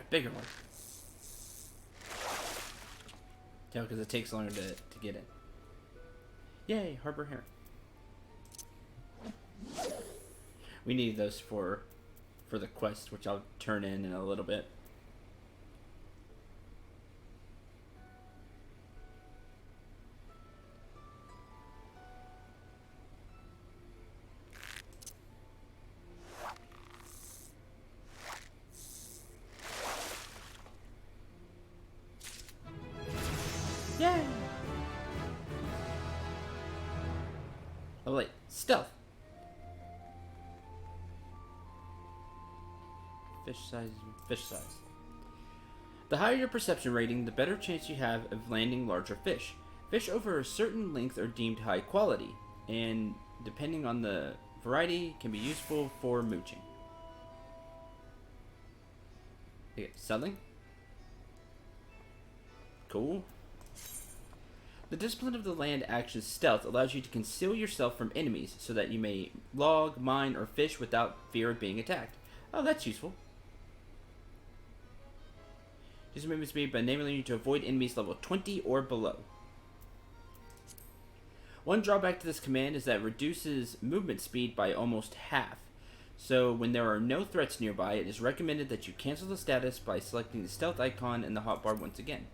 bigger one. Yeah, because it takes longer to get in. Yay, harbor herring. We need those for the quest, which I'll turn in a little bit. Yay! Level 8. Stealth. Fish size. Fish size. The higher your perception rating, the better chance you have of landing larger fish. Fish over a certain length are deemed high quality, and depending on the variety, can be useful for mooching. Okay, selling. Cool. The discipline of the land action stealth allows you to conceal yourself from enemies so that you may log, mine, or fish without fear of being attacked. Oh, that's useful. Use movement speed by enabling you to avoid enemies level 20 or below. One drawback to this command is that it reduces movement speed by almost half. So when there are no threats nearby, it is recommended that you cancel the status by selecting the stealth icon in the hotbar once again.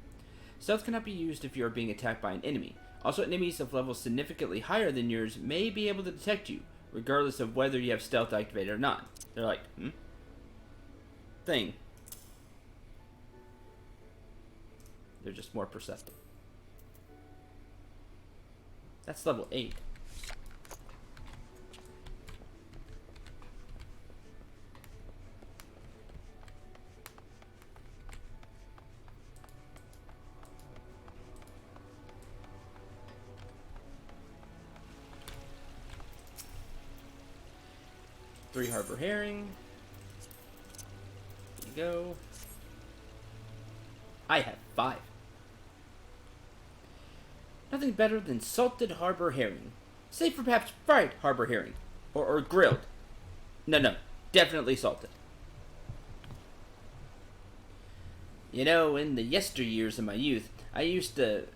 Stealth cannot be used if you are being attacked by an enemy. Also, enemies of levels significantly higher than yours may be able to detect you, regardless of whether you have stealth activated or not. They're like, thing. They're just more perceptive. That's level 8. Three harbor herring. There you go. I have 5. Nothing better than salted harbor herring. Save for perhaps fried harbor herring. Or grilled. No. Definitely salted. You know, in the yesteryears of my youth, I used to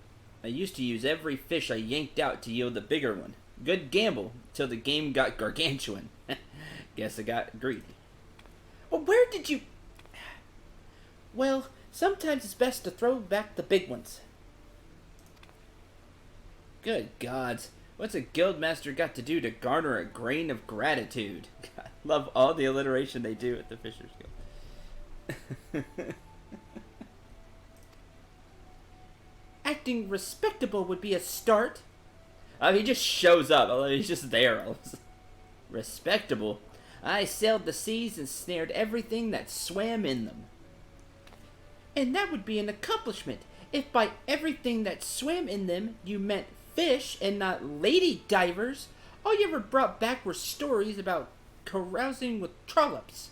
use every fish I yanked out to yield a bigger one. Good gamble, till the game got gargantuan. Guess I got greedy. Well, where did you... Well, sometimes it's best to throw back the big ones. Good gods. What's a guildmaster got to do to garner a grain of gratitude? I love all the alliteration they do at the Fisher's Guild. Acting respectable would be a start. He just shows up. He's just there. Respectable? I sailed the seas and snared everything that swam in them. And that would be an accomplishment if by everything that swam in them you meant fish and not lady divers. All you ever brought back were stories about carousing with trollops.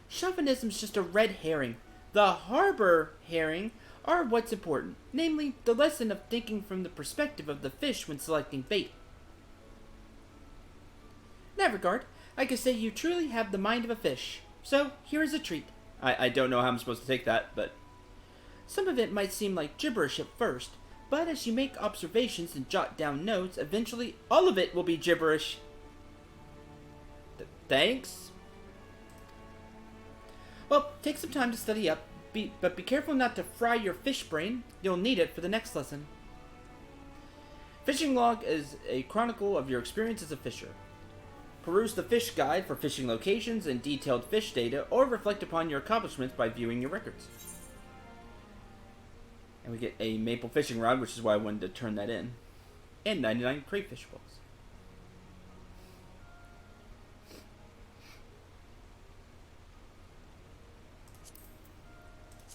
Chauvinism's just a red herring. The harbor herring are what's important, namely the lesson of thinking from the perspective of the fish when selecting bait. In that regard, I could say you truly have the mind of a fish. So, here is a treat. I don't know how I'm supposed to take that, but... Some of it might seem like gibberish at first, but as you make observations and jot down notes, eventually all of it will be gibberish. Thanks? Well, take some time to study up, but be careful not to fry your fish brain. You'll need it for the next lesson. Fishing log is a chronicle of your experience as a fisher. Peruse the fish guide for fishing locations and detailed fish data, or reflect upon your accomplishments by viewing your records. And we get a maple fishing rod, which is why I wanted to turn that in. And 99 crayfish balls.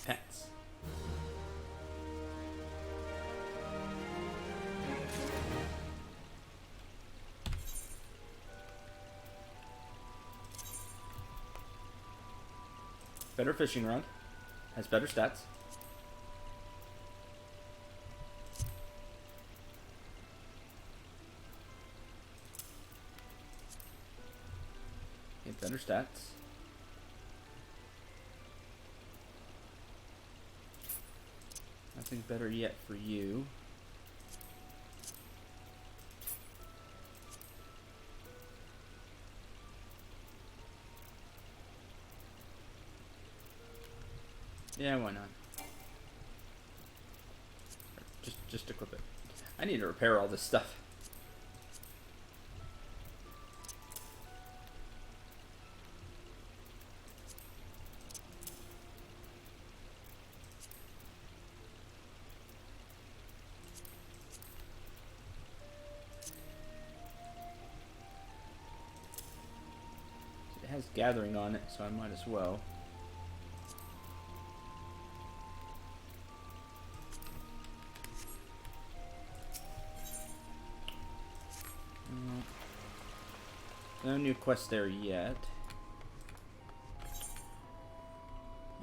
Pets. Better fishing rod. Has better stats. better stats. Nothing better yet for you. Yeah, why not? Just equip it. I need to repair all this stuff. It has gathering on it, so I might as well. No new quest there yet.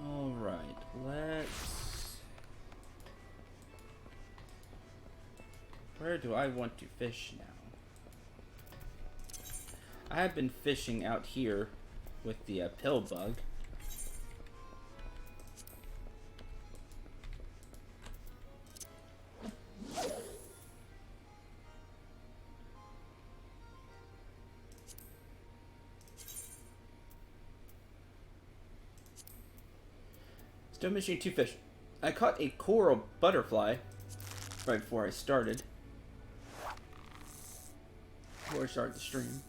Alright, let's... Where do I want to fish now? I have been fishing out here with the pill bug. Still missing 2 fish. I caught a coral butterfly right before I started. Before I started the stream.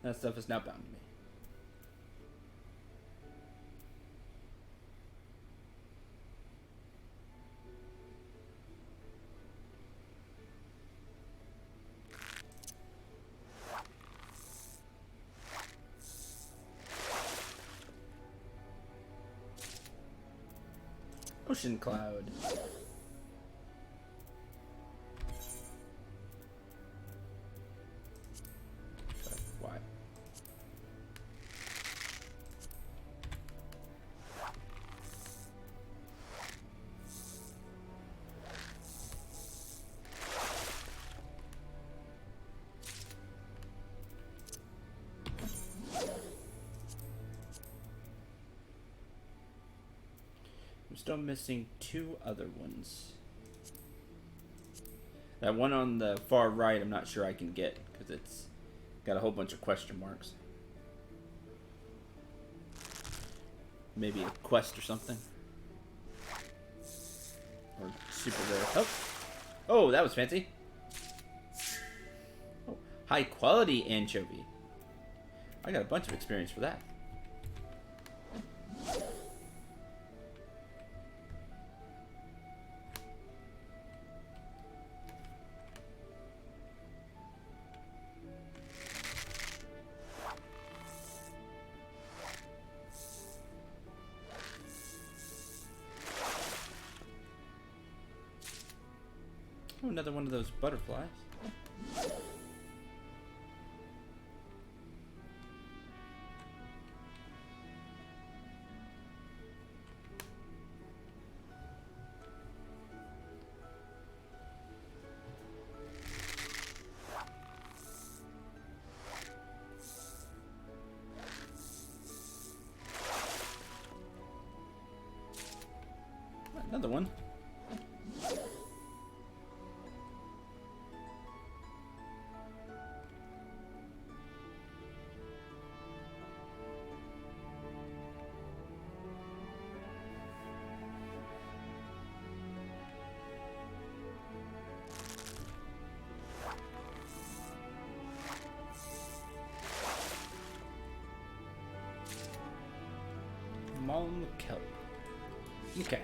That stuff is now bound to me. Ocean cloud. Why? I'm still missing 2 other ones. That one on the far right, I'm not sure I can get because it's got a whole bunch of question marks. Maybe a quest or something. Or super rare. Oh, oh, that was fancy. Oh, high quality anchovy. I got a bunch of experience for that. Oh, another one of those butterflies. Another one. Malm kelp. Okay.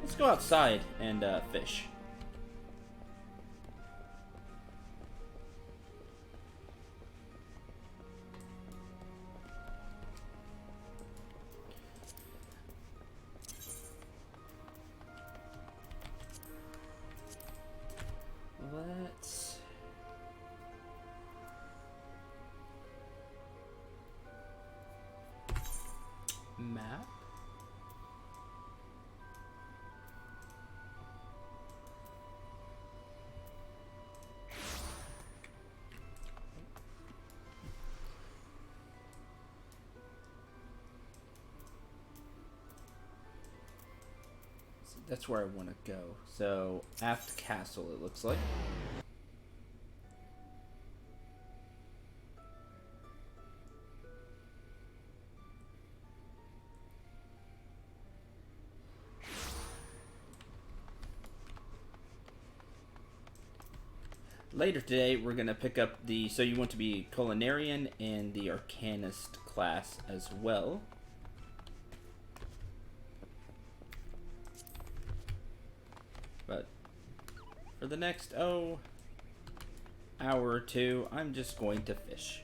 Let's go outside and fish. Let's... map. That's where I want to go. So, aft castle, it looks like. Later today, we're going to pick up the... So you want to be Culinarian and the Arcanist class as well. But for the next, hour or two, I'm just going to fish.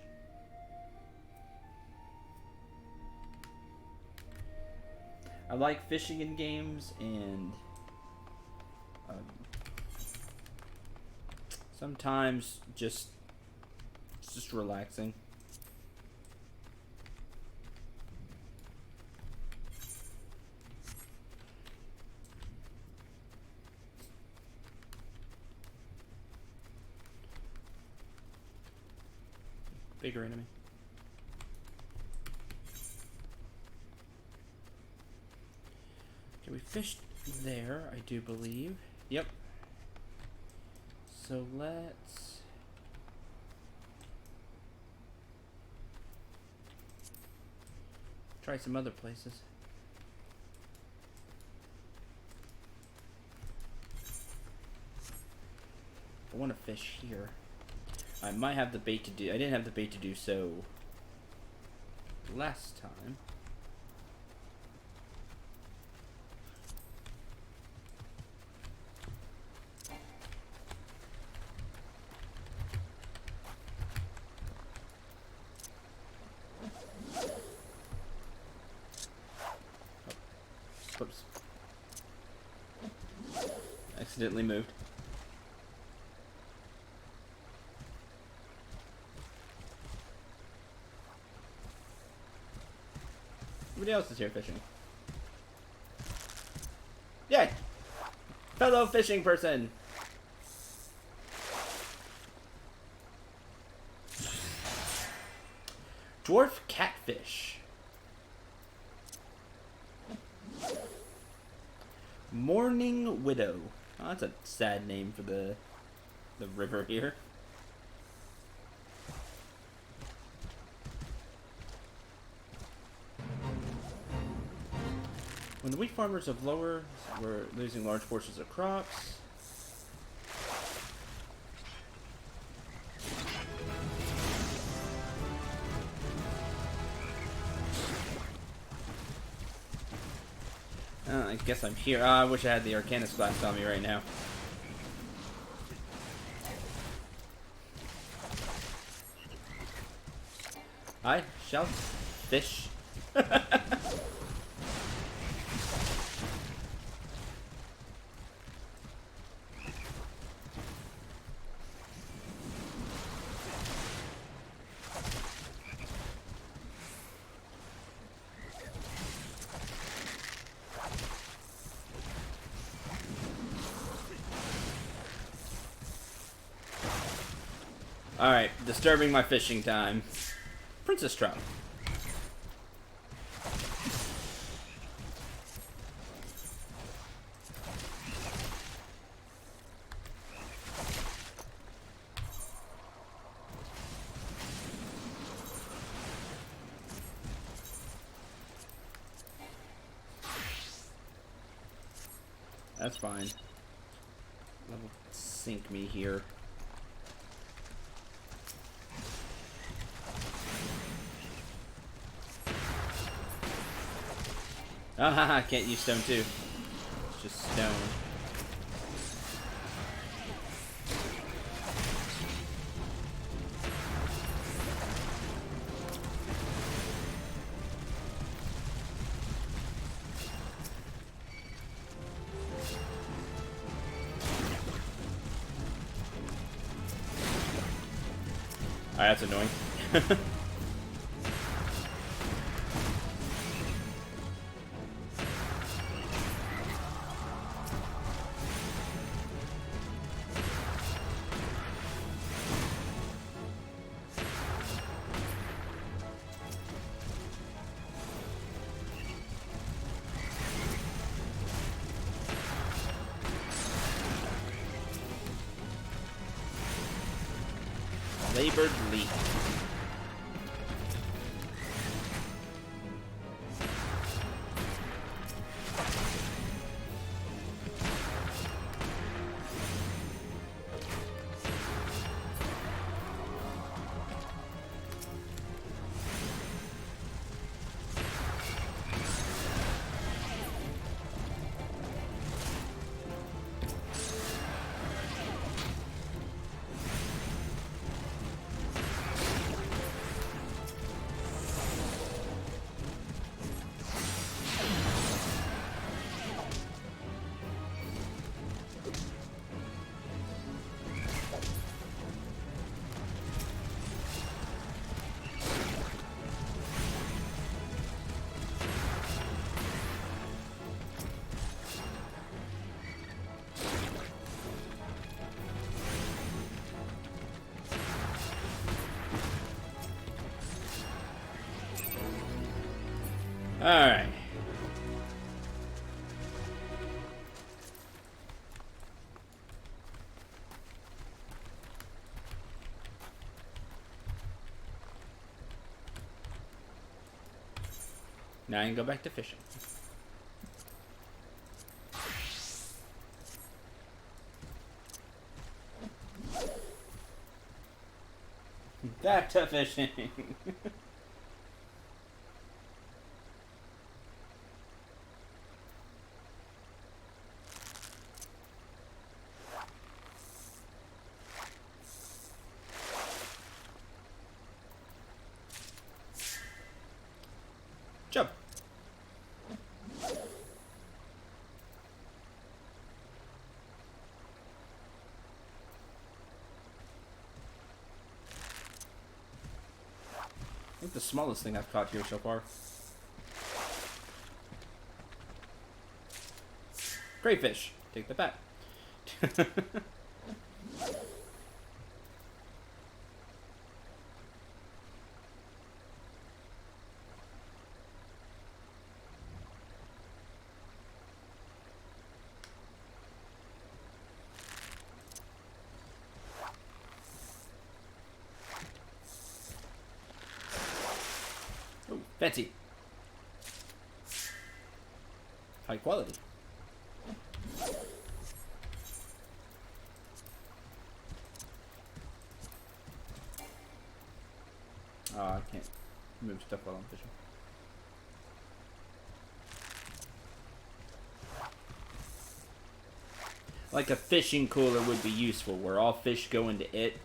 I like fishing in games, and sometimes it's just relaxing. Bigger enemy. Okay, we fished there, I do believe. Yep. So let's... try some other places. I want to fish here. I might have the bait to do... I didn't have the bait to do so last time. Oops. Accidentally moved. Somebody else is here fishing. Yay! Fellow fishing person! Dwarf catfish. Mourning Widow. Oh, that's a sad name for the river here. When the wheat farmers of Lower were losing large portions of crops. I guess I'm here. I wish I had the Arcanist class on me right now. I shall fish. Alright, disturbing my fishing time. Princess trout. That's fine. That'll sink me here. Ah, haha, can't use stone too. It's just stone. Alright, that's annoying. Seabird leap. Alright. Now I can go back to fishing. Back to fishing. Jump. I think the smallest thing I've caught here so far. Crayfish. Take the bat. Oh, fancy. High quality. Oh, I can't move stuff while I'm fishing. Like a fishing cooler would be useful, where all fish go into it.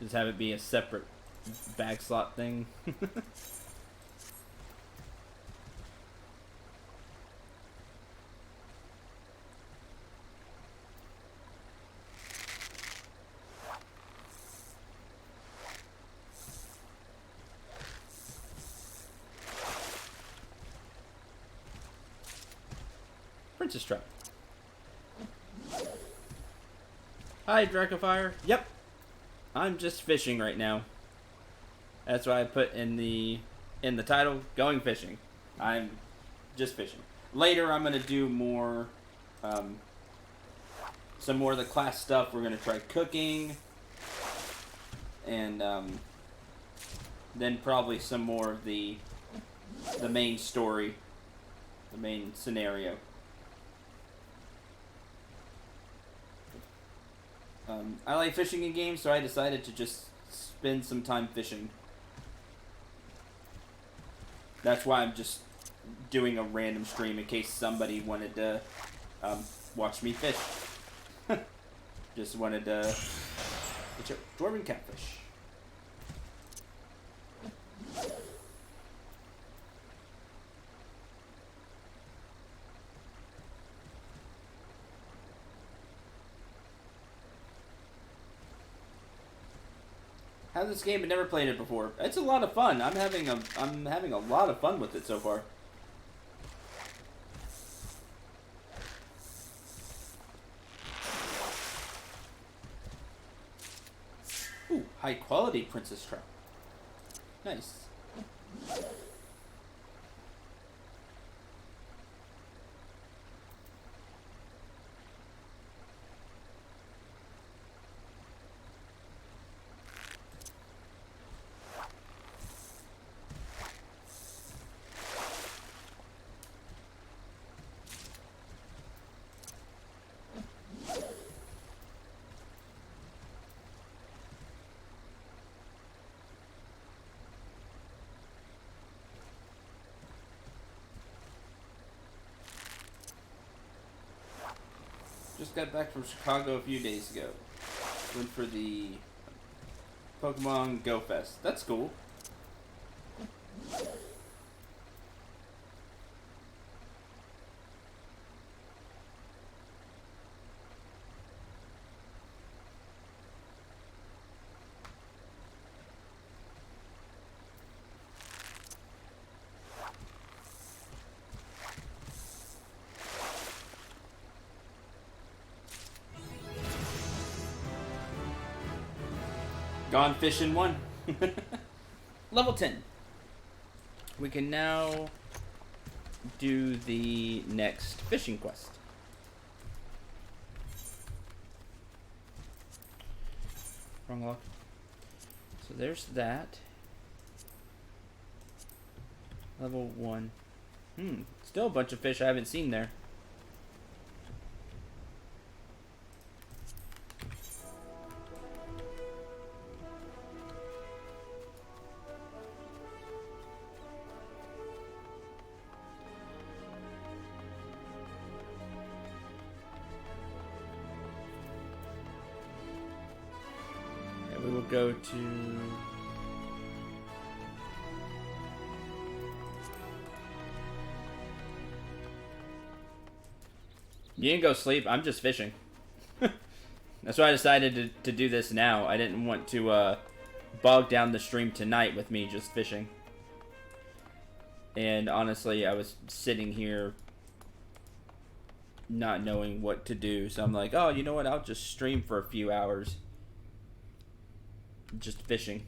Just have it be a separate bag slot thing. Princess Trout. Hi, Dracofire. Yep. I'm just fishing right now. That's why I put in the title, going fishing. I'm just fishing. Later I'm gonna do more some more of the class stuff. We're gonna try cooking and then probably some more of the main story, the main scenario. I like fishing in games, so I decided to just spend some time fishing. That's why I'm just doing a random stream in case somebody wanted to watch me fish. Just wanted to... It's a dwarven catfish. How's this game? I've never played it before. It's a lot of fun. I'm having a lot of fun with it so far. Ooh, high quality princess trout. Nice. Just got back from Chicago a few days ago. Went for the Pokemon Go Fest. That's cool. Gone fishing 1. Level 10. We can now do the next fishing quest. Wrong lock. So there's that. Level 1. Still a bunch of fish I haven't seen there. We will go to... You didn't go sleep. I'm just fishing. That's why I decided to do this now. I didn't want to bog down the stream tonight with me just fishing. And honestly, I was sitting here not knowing what to do. So I'm like, oh, you know what? I'll just stream for a few hours. Just fishing.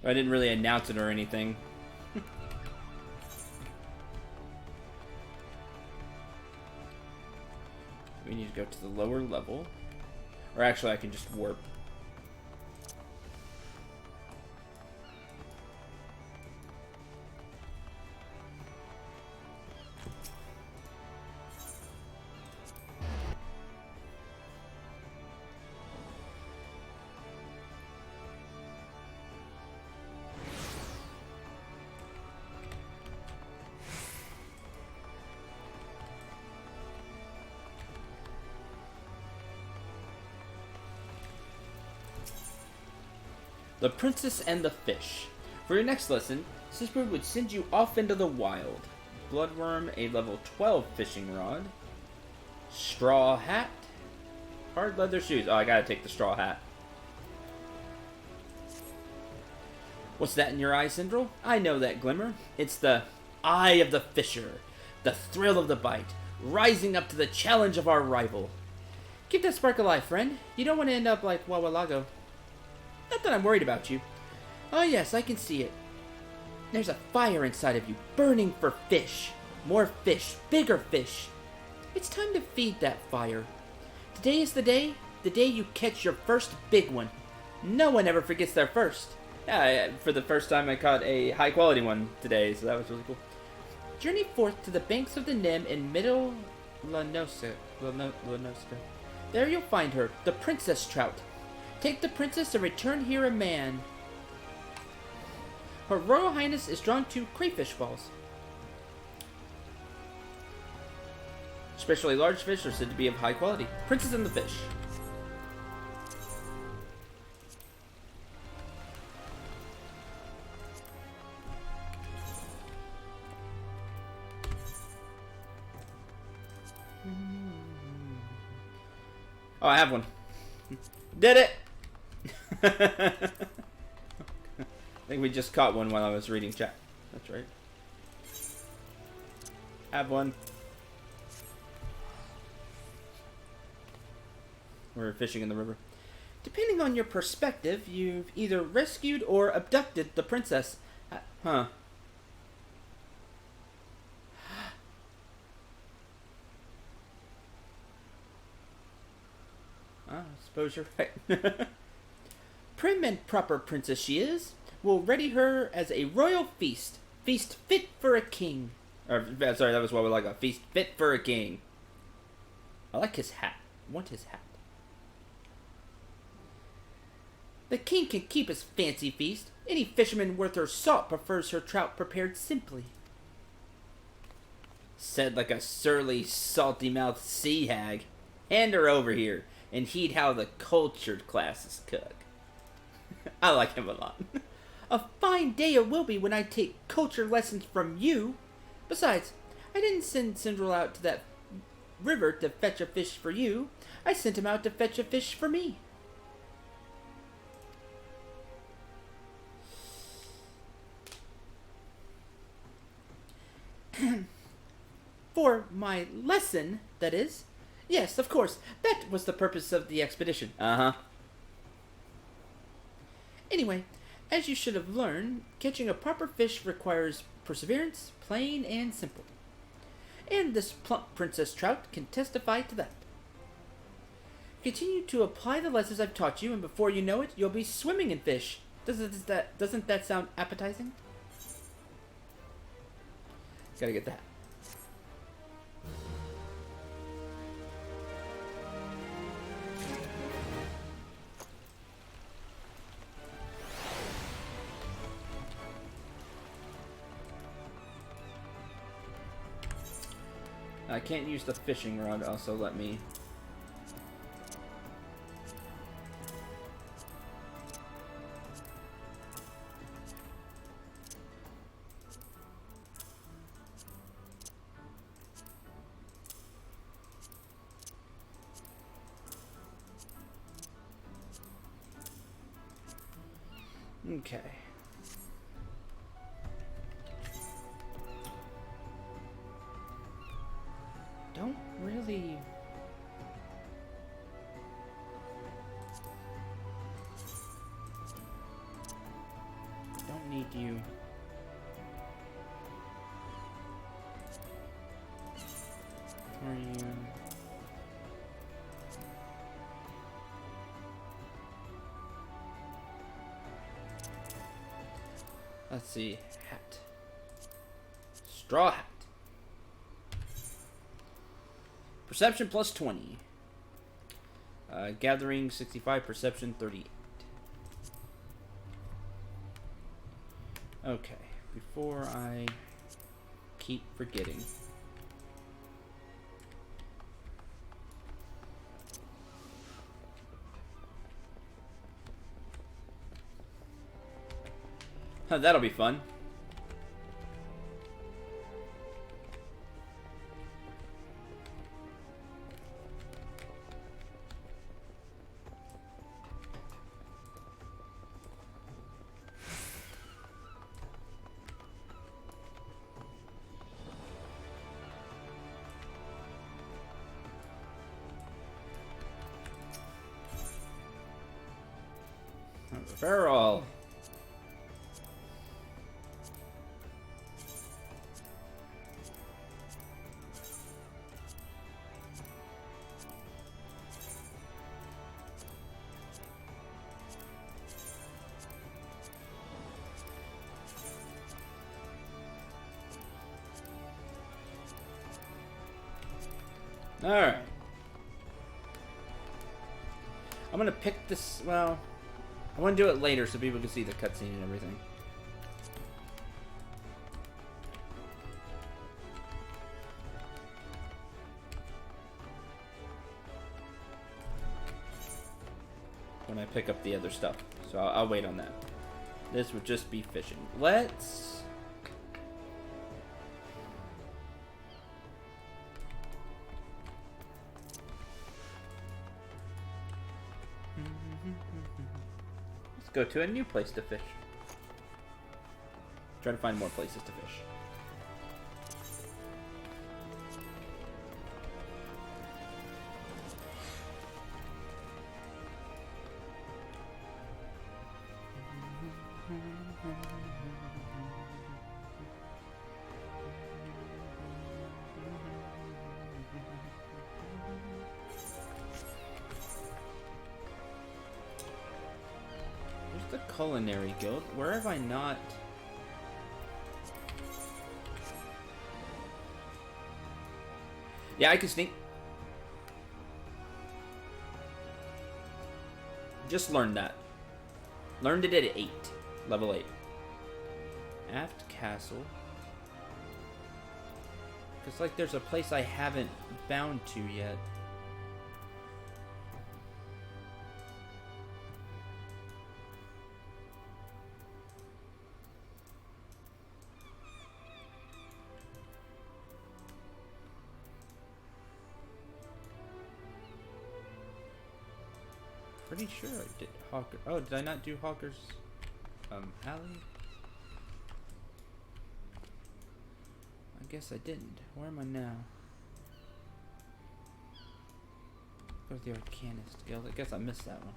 I didn't really announce it or anything. We need to go to the lower level. Or actually, I can just warp. The Princess and the Fish. For your next lesson, Sister would send you off into the wild. Bloodworm, a level 12 fishing rod. Straw hat. Hard leather shoes. Oh, I gotta take the straw hat. What's that in your eye, Syndril? I know that glimmer. It's the eye of the fisher. The thrill of the bite. Rising up to the challenge of our rival. Keep that spark alive, friend. You don't want to end up like Wawalago. Not that I'm worried about you. Oh yes, I can see it. There's a fire inside of you, burning for fish. More fish, bigger fish. It's time to feed that fire. Today is the day you catch your first big one. No one ever forgets their first. Yeah, for the first time I caught a high quality one today, so that was really cool. Journey forth to the banks of the Nim in Middle Lanoska. There you'll find her, the Princess Trout. Take the princess and return here a man. Her Royal Highness is drawn to crayfish balls. Especially large fish are said to be of high quality. Princess and the Fish. Oh, I have one. Did it! I think we just caught one while I was reading chat. That's right. Have one. We're fishing in the river. Depending on your perspective, you've either rescued or abducted the princess. Huh. I suppose you're right. Prim and proper princess she is. We'll ready her as a royal feast. Feast fit for a king. Or, sorry, that was what we like. A feast fit for a king. I like his hat. I want his hat. The king can keep his fancy feast. Any fisherman worth her salt prefers her trout prepared simply. Said like a surly, salty-mouthed sea hag. Hand her over here and heed how the cultured classes cook. I like him a lot. A fine day it will be when I take culture lessons from you. Besides, I didn't send Cinderella out to that river to fetch a fish for you. I sent him out to fetch a fish for me. For my lesson, that is. Yes, of course. That was the purpose of the expedition. Uh-huh. Anyway, as you should have learned, catching a proper fish requires perseverance, plain and simple. And this plump Princess Trout can testify to that. Continue to apply the lessons I've taught you, and before you know it, you'll be swimming in fish. Doesn't that sound appetizing? Gotta get that. I can't use the fishing rod, also let me... Okay. Don't really... Don't need you. Are you... Let's see. Hat. Straw hat. Perception plus 20. Gathering 65. Perception 38. Okay. Before I keep forgetting. That'll be fun. Referral. Alright. I'm gonna pick this, well, I want to do it later so people can see the cutscene and everything. When I pick up the other stuff. So I'll wait on that. This would just be fishing. Let's... go to a new place to fish. Try to find more places to fish. The Culinary Guild. Where have I not? Yeah, I can sneak. Just learned that. Learned it at 8. Level 8. Aft Castle. It's like there's a place I haven't bound to yet. Pretty sure I did Hawker. Oh, did I not do Hawker's alley? I guess I didn't. Where am I now? Go to the Arcanist Guild. I guess I missed that one.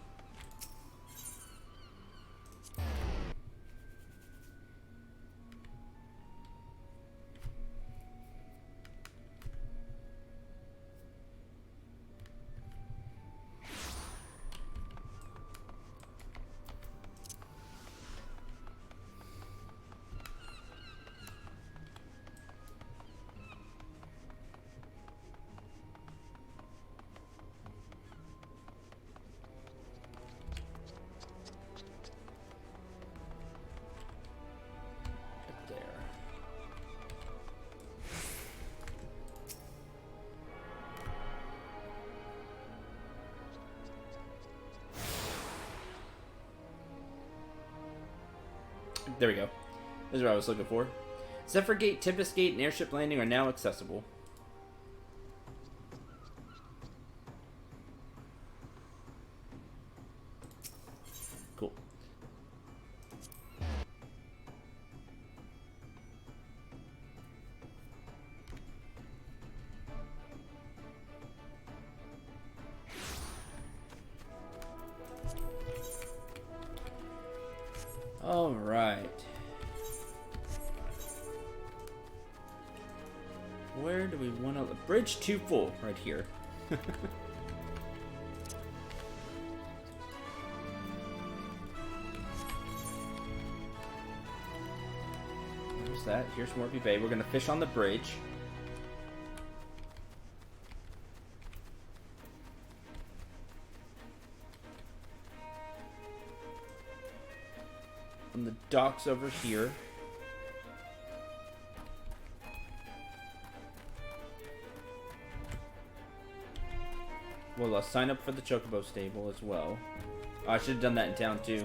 There we go. This is what I was looking for. Zephyr Gate, Tempest Gate, and Airship Landing are now accessible. Cool. All right. Where do we want to... Bridge 2 full, right here. There's that. Here's Morphe Bay. We're going to fish on the bridge. On the docks over here. We'll sign up for the Chocobo stable as well. Oh, I should have done that in town too.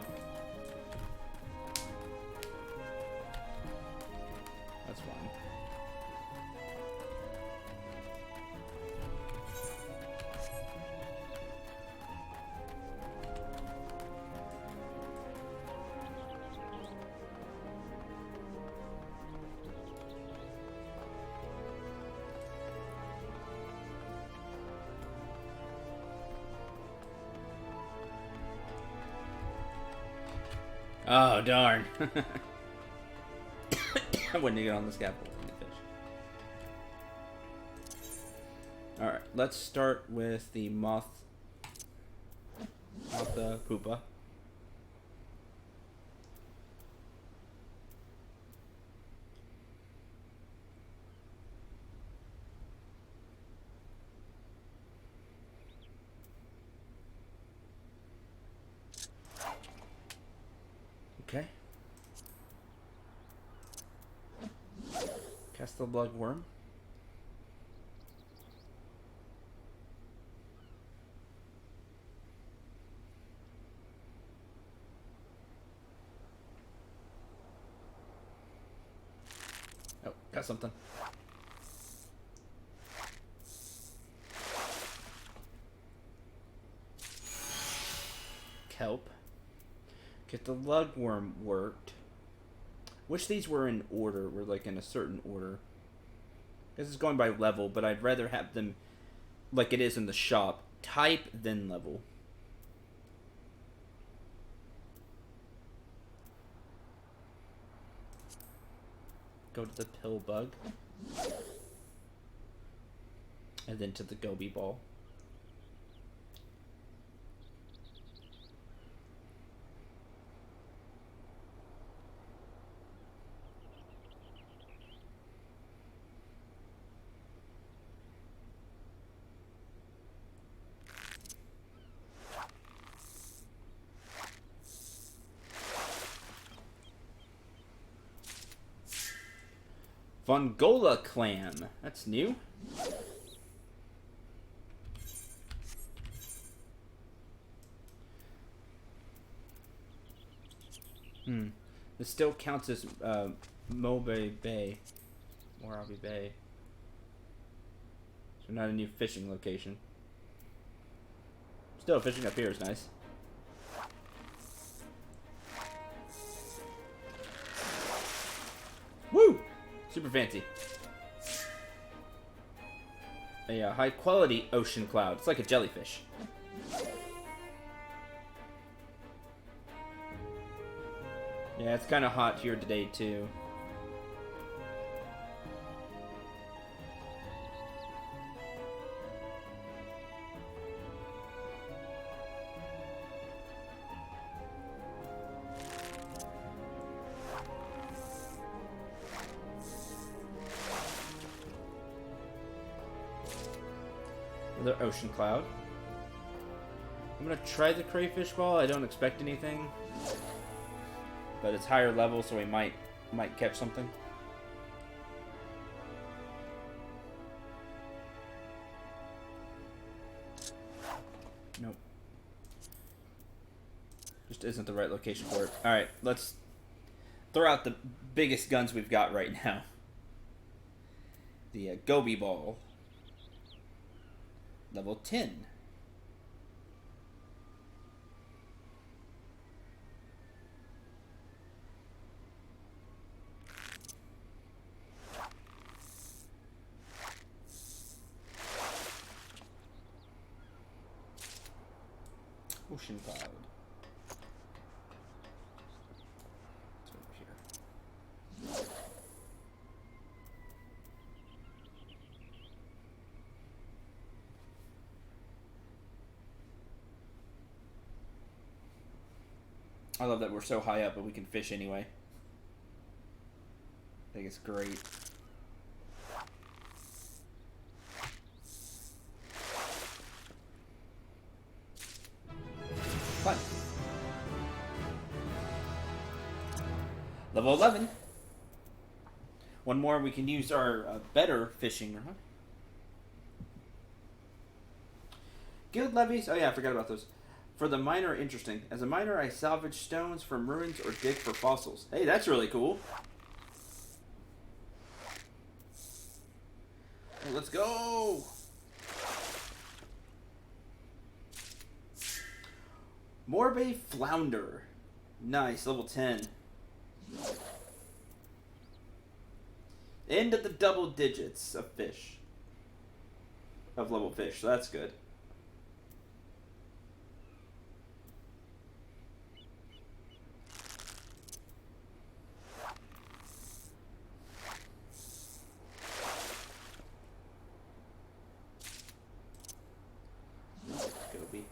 That's fine. Oh, darn. I wouldn't get on the scaffold to fish. Alright, let's start with the Moth Pupa. Okay. Cast the Lugworm. Oh, got something. Kelp. Get the Lugworm worked. Wish these were in order, were like in a certain order. This is going by level, but I'd rather have them like it is in the shop. Type, then level. Go to the Pill Bug. And then to the Goby Ball. Vongola clam. That's new. This still counts as Mobe Bay. Moravi Bay. So not a new fishing location. Still, fishing up here is nice. Woo! Super fancy. A high quality ocean cloud. It's like a jellyfish. Yeah, it's kind of hot here today too. Another ocean cloud. I'm gonna try the crayfish ball. I don't expect anything, but it's higher level, so we might catch something. Nope. Just isn't the right location for it. All right, let's throw out the biggest guns we've got right now. The Gobi ball. Level 10. Ocean cloud. It's over here. I love that we're so high up, but we can fish anyway. I think it's great. Fun. Level 11. One more, we can use our better fishing rod. Guild levies. Oh yeah, I forgot about those. For the miner, interesting. As a miner, I salvage stones from ruins or dig for fossils. Hey, that's really cool. Hey, let's go! Morbe flounder. Nice, level 10. End of the double digits of fish. Of level fish, so that's good. Gobi.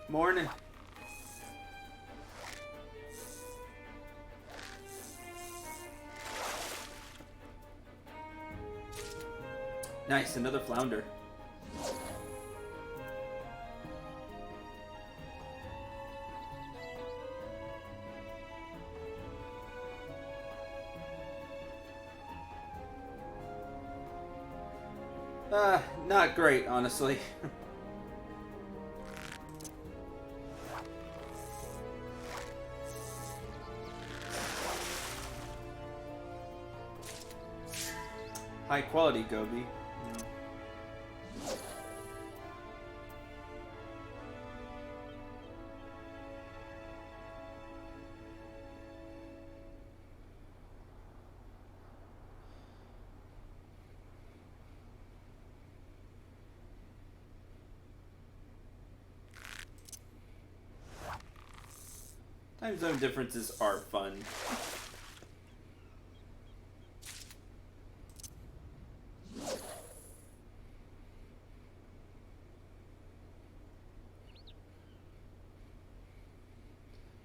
Morning. Nice, another flounder. Not great, honestly. High quality Gobi. Time zone differences are fun.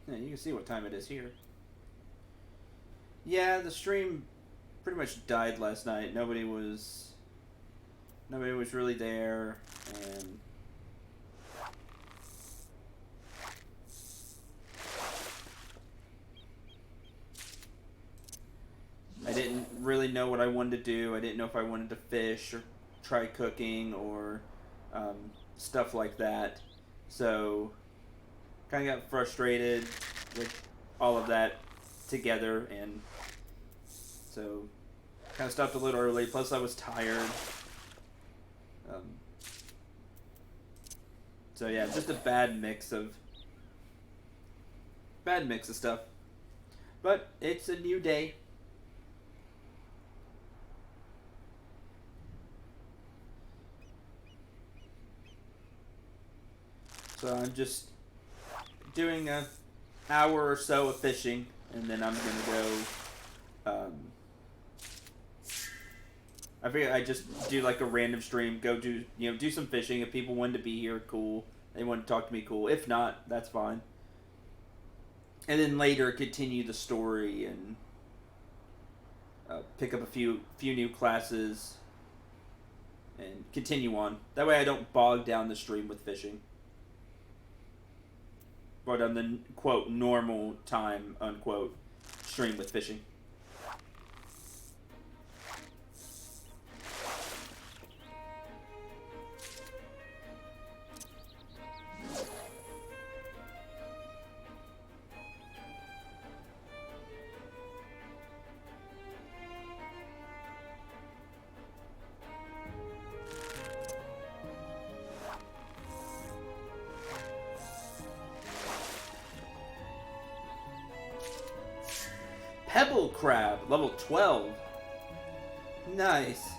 Yeah, you can see what time it is here. Yeah, the stream pretty much died last night. Nobody was nobody was really there, and I didn't really know what I wanted to do. I didn't know if I wanted to fish or try cooking or stuff like that. So, kind of got frustrated with all of that together, and so kind of stopped a little early. Plus, I was tired. So yeah, just a bad mix of stuff. But it's a new day. So I'm just doing an hour or so of fishing, and then I'm gonna go. I figure I just do like a random stream, go do some fishing. If people wanted to be here, cool. They want to talk to me, cool. If not, that's fine. And then later continue the story and pick up a few new classes and continue on. That way I don't bog down the stream with fishing. But on the quote normal time unquote stream with fishing. Pebble crab, level 12. Nice.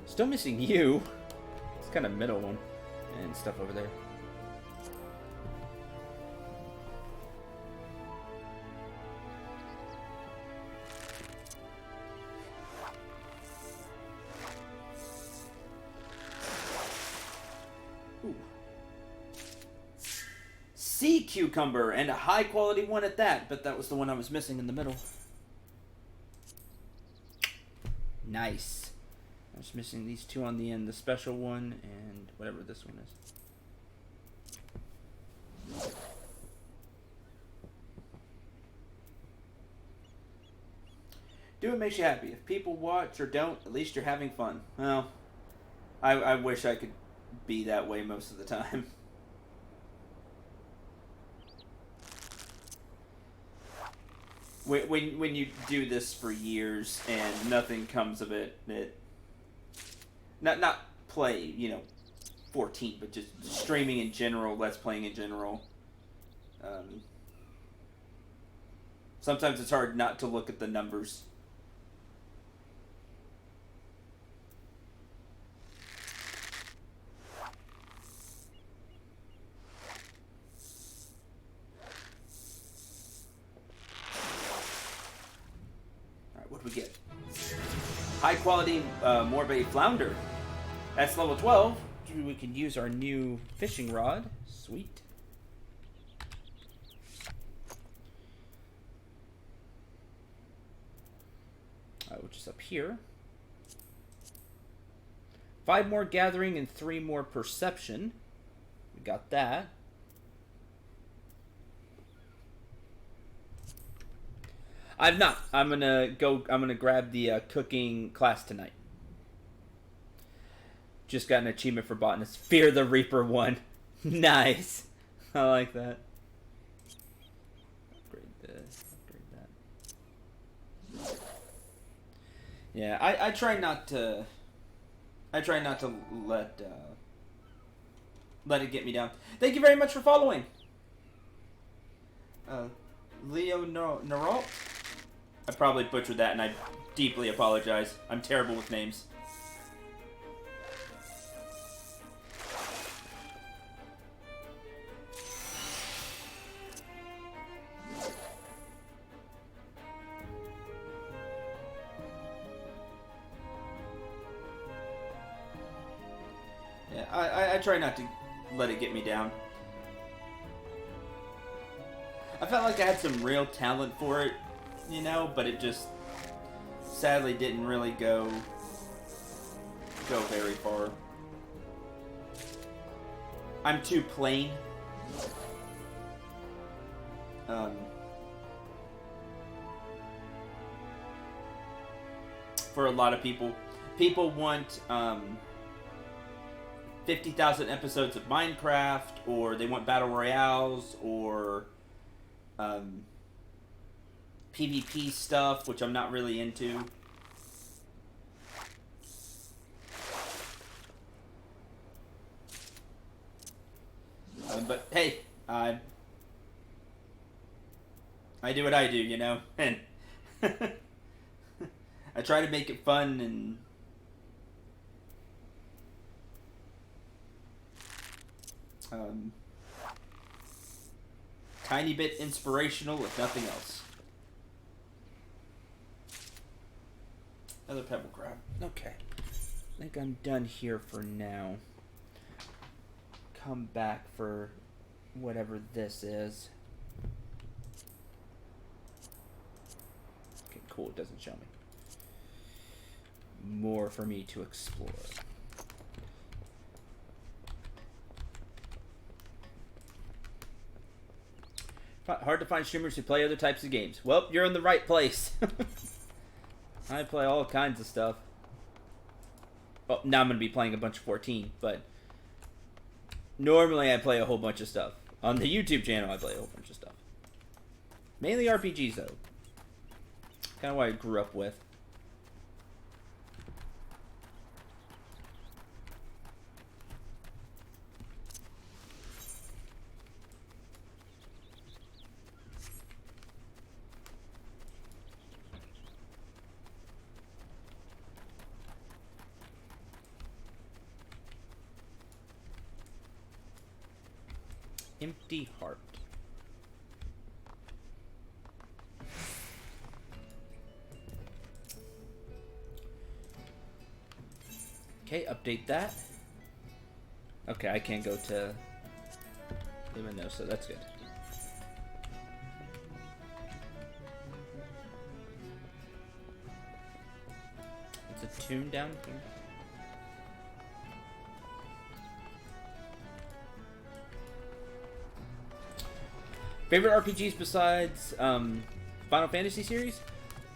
Still missing you. It's kind of middle one and stuff over there. Ooh. Sea cucumber, and a high quality one at that, but that was the one I was missing in the middle. Nice. I was missing these two on the end, the special one and whatever this one is. Do what makes you happy. If people watch or don't, at least you're having fun. Well, I wish I could be that way most of the time. When you do this for years and nothing comes of it, not play, 14, but just streaming in general, let's playing in general. Sometimes it's hard not to look at the numbers. What do we get? High quality Morbay flounder. That's level 12. We can use our new fishing rod. Sweet. Which is up here. 5 more gathering and 3 more perception. We got that. I've not. I'm gonna grab the cooking class tonight. Just got an achievement for botanist. Fear the Reaper 1. Nice. I like that. Upgrade this. Upgrade that. Yeah, I try not to. I try not to let it get me down. Thank you very much for following. Leo Naralt. I probably butchered that, and I deeply apologize. I'm terrible with names. Yeah, I try not to let it get me down. I felt like I had some real talent for it, you know, but it just sadly didn't really go very far. I'm too plain. For a lot of people. People want 50,000 episodes of Minecraft, or they want Battle Royales, or PvP stuff, which I'm not really into. But hey, I do what I do, you know, and I try to make it fun and tiny bit inspirational, if nothing else. Another pebble crab. Okay, I think I'm done here for now. Come back for whatever this is. Okay, cool. It doesn't show me. More for me to explore. Hard to find streamers who play other types of games. Well, you're in the right place. I play all kinds of stuff. Well, now I'm going to be playing a bunch of 14, but normally I play a whole bunch of stuff. On the YouTube channel, I play a whole bunch of stuff. Mainly RPGs, though. Kind of what I grew up with. Empty heart. Okay, update that. Okay, I can't go to Lumino, so that's good. It's a tune down here. Favorite RPGs besides Final Fantasy series?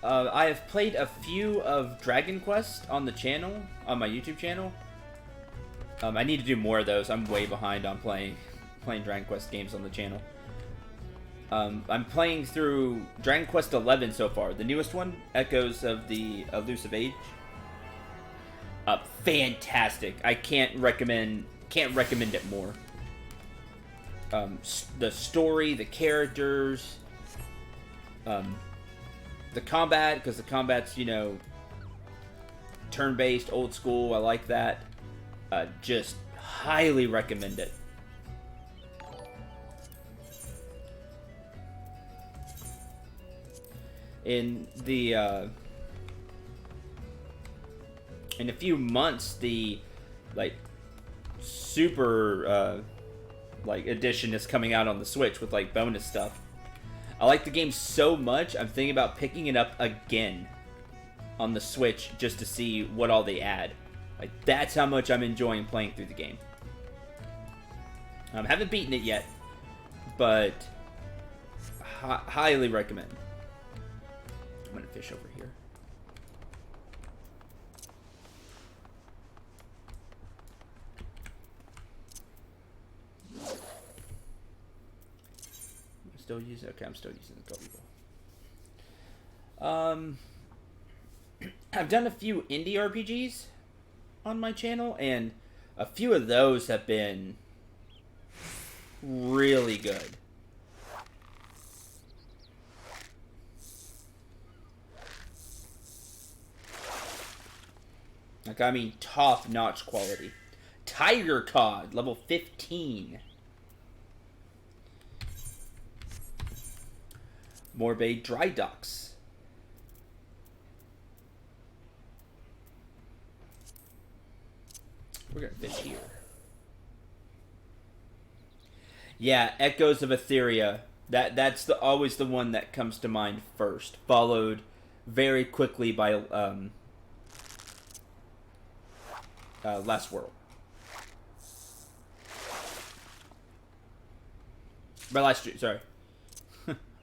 I have played a few of Dragon Quest on the channel, on my YouTube channel. I need to do more of those. I'm way behind on playing Dragon Quest games on the channel. I'm playing through Dragon Quest 11 so far, the newest one, Echoes of the Elusive Age. Fantastic! I can't recommend it more. The story, the characters, the combat, because the combat's, you know, turn-based, old school. I like that. Just highly recommend it. In a few months, the super edition is coming out on the Switch with bonus stuff. I like the game so much, I'm thinking about picking it up again on the Switch just to see what all they add. That's how much I'm enjoying playing through the game. Haven't beaten it yet, but highly recommend. I'm gonna fish over here. Still using? Okay, I'm still using the Gobi Bowl. I've done a few indie RPGs on my channel, and a few of those have been really good. I mean, top-notch quality. Tiger Cod, level 15. Morbay Dry Docks. We're gonna fish here. Yeah, Echoes of Etheria. That's always the one that comes to mind first, followed very quickly by Last World. By Last Dream, sorry.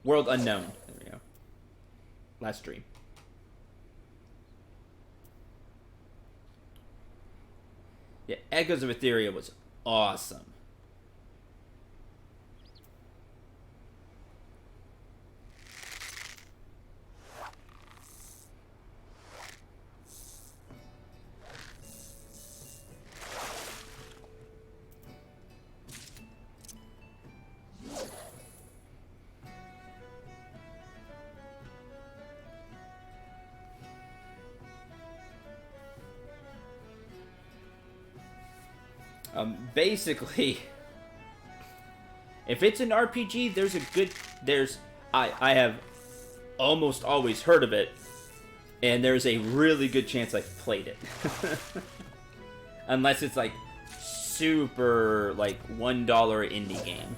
World Unknown. There we go. Last Dream. Yeah, Echoes of Etheria was awesome. Basically, if it's an RPG, I have almost always heard of it, and there's a really good chance I've played it. Unless it's like super like $1 indie game.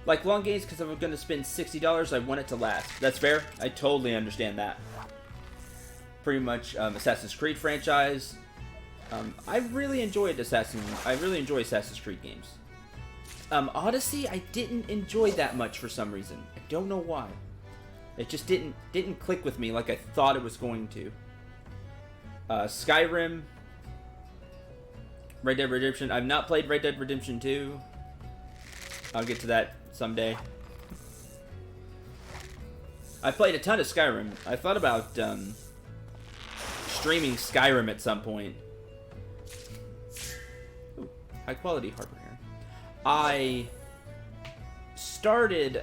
Like long games, because if I'm going to spend $60, I want it to last. That's fair. I totally understand that. Pretty much Assassin's Creed franchise. I really enjoy Assassin's Creed games. Odyssey, I didn't enjoy that much for some reason. I don't know why. It just didn't click with me like I thought it was going to. Skyrim, Red Dead Redemption. I've not played Red Dead Redemption 2. I'll get to that someday. I played a ton of Skyrim. I thought about streaming Skyrim at some point. Ooh, high quality hardware here. I started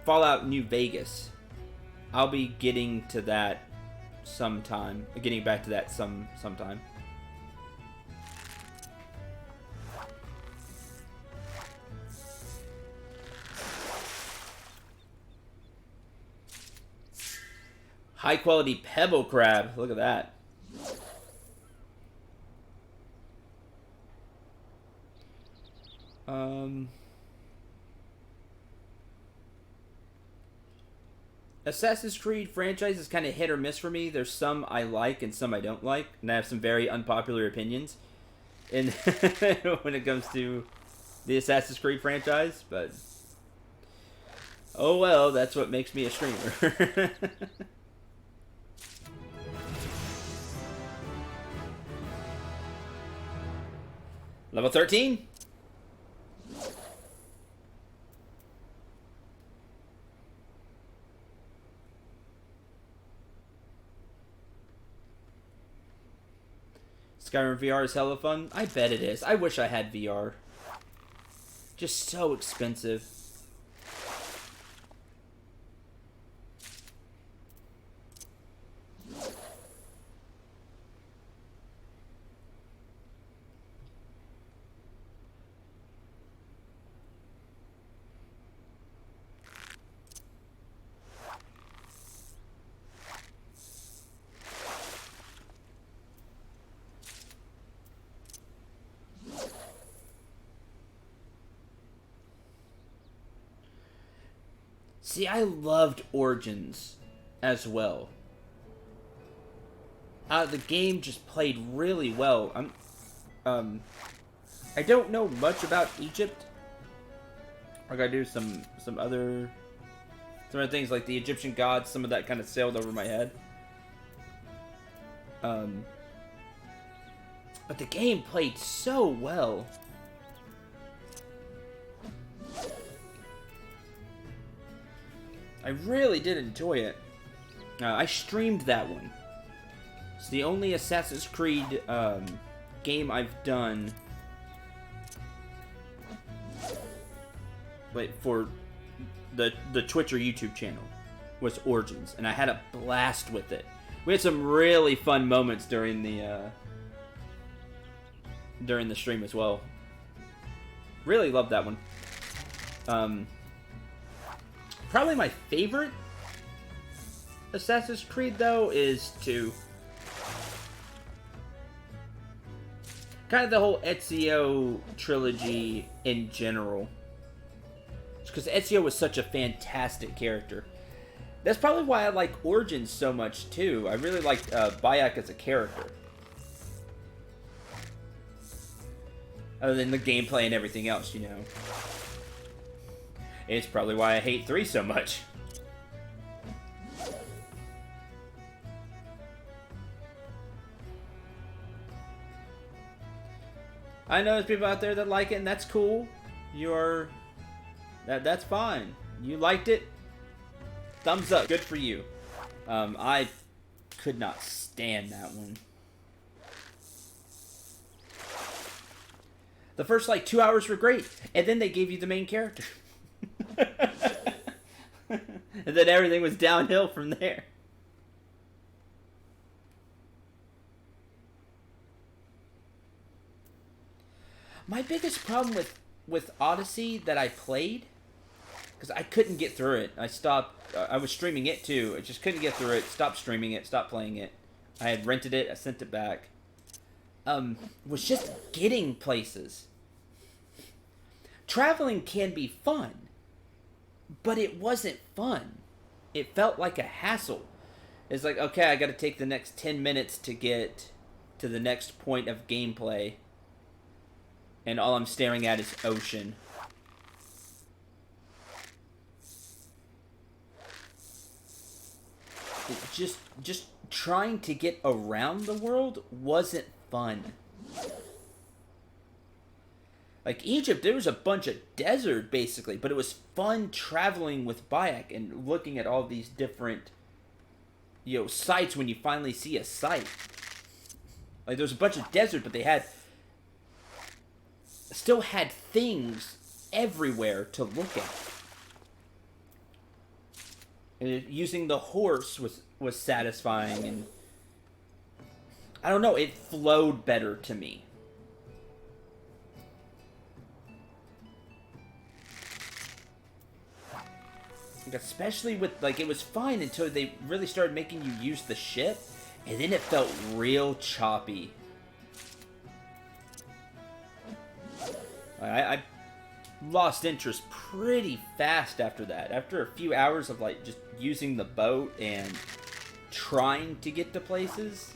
Fallout New Vegas. I'll be getting to that sometime. Getting back to that sometime. High quality pebble crab. Look at that. Assassin's Creed franchise is kind of hit or miss for me. There's some I like and some I don't like, and I have some very unpopular opinions in when it comes to the Assassin's Creed franchise, but oh well, that's what makes me a streamer. Level 13? Skyrim VR is hella fun. I bet it is. I wish I had VR. Just so expensive. See, I loved Origins as well. The game just played really well. I don't know much about Egypt. I gotta do some other things like the Egyptian gods. Some of that kind of sailed over my head. But the game played so well. I really did enjoy it. I streamed that one. It's the only Assassin's Creed game I've done for the Twitch or YouTube channel was Origins, and I had a blast with it. We had some really fun moments during the stream as well. Really loved that one. Probably my favorite Assassin's Creed, though, is 2. kind of the whole Ezio trilogy in general. Because Ezio was such a fantastic character. That's probably why I like Origins so much, too. I really liked Bayek as a character. Other than the gameplay and everything else, you know. It's probably why I hate 3 so much. I know there's people out there that like it, and that's cool. That's fine. You liked it. Thumbs up. Good for you. I could not stand that one. The first, like, 2 hours were great, and then they gave you the main character. And then everything was downhill from there. My biggest problem with Odyssey that I played, because I couldn't get through it. I stopped. I was streaming it too. I just couldn't get through it. Stopped streaming it. Stopped playing it. I had rented it. I sent it back. Was just getting places. Traveling can be fun, but it wasn't fun. It felt like a hassle. It's like, okay, I got to take the next 10 minutes to get to the next point of gameplay, and all I'm staring at is ocean. Just trying to get around the world wasn't fun. Like Egypt, there was a bunch of desert basically, but it was fun traveling with Bayek and looking at all these different, you know, sites when you finally see a site. Like there's a bunch of desert, but they still had things everywhere to look at. And using the horse was satisfying, and I don't know, it flowed better to me. Like especially with, like, it was fine until they really started making you use the ship, and then it felt real choppy. I lost interest pretty fast after that. After a few hours of, like, just using the boat and trying to get to places.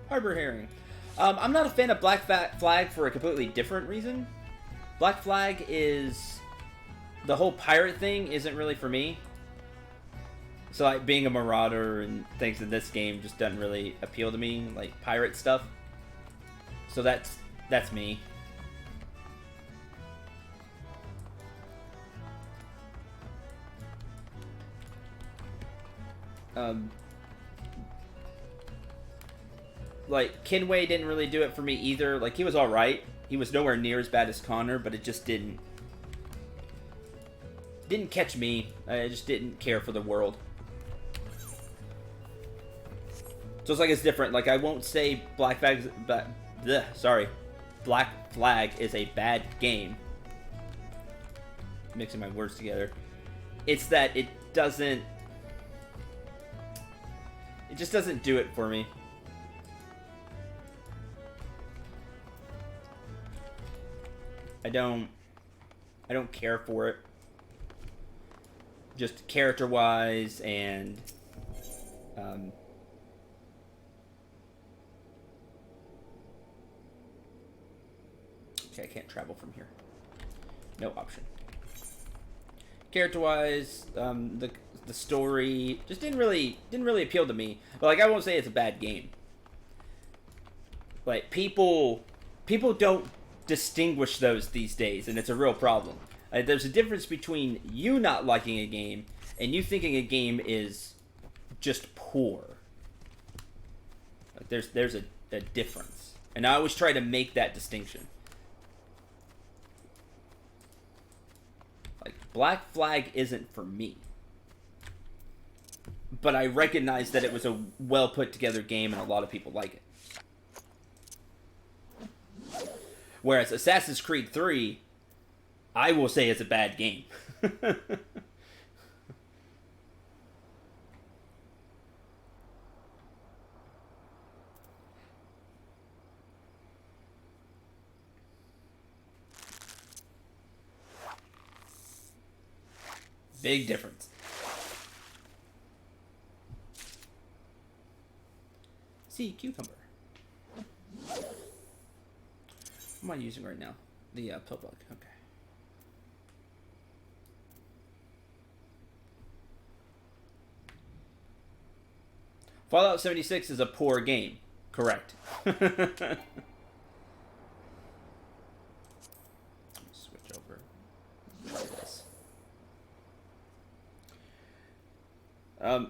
Harbor Herring. I'm not a fan of Black Flag for a completely different reason. Black Flag is... the whole pirate thing isn't really for me. So, like, being a marauder and things in this game just doesn't really appeal to me, like pirate stuff. So that's me. Like, Kenway didn't really do it for me either. Like, he was alright. He was nowhere near as bad as Connor, but it just didn't catch me. I just didn't care for the world. So it's like it's different. Like, I won't say Black Flag is a bad game. Mixing my words together. It's that it just doesn't do it for me. I don't care for it. Just character-wise and okay, I can't travel from here. No option. Character-wise, the story just didn't really appeal to me. But, like, I won't say it's a bad game. Like, people don't distinguish those these days, and it's a real problem. There's a difference between you not liking a game and you thinking a game is just poor. Like, there's a difference, and I always try to make that distinction. Like, Black Flag isn't for me, but I recognize that it was a well put together game and a lot of people like it. Whereas Assassin's Creed 3, I will say it's a bad game. Big difference. See, cucumber. What am I using right now? The pill bug. Okay. Fallout 76 is a poor game. Correct. Switch over. Try this.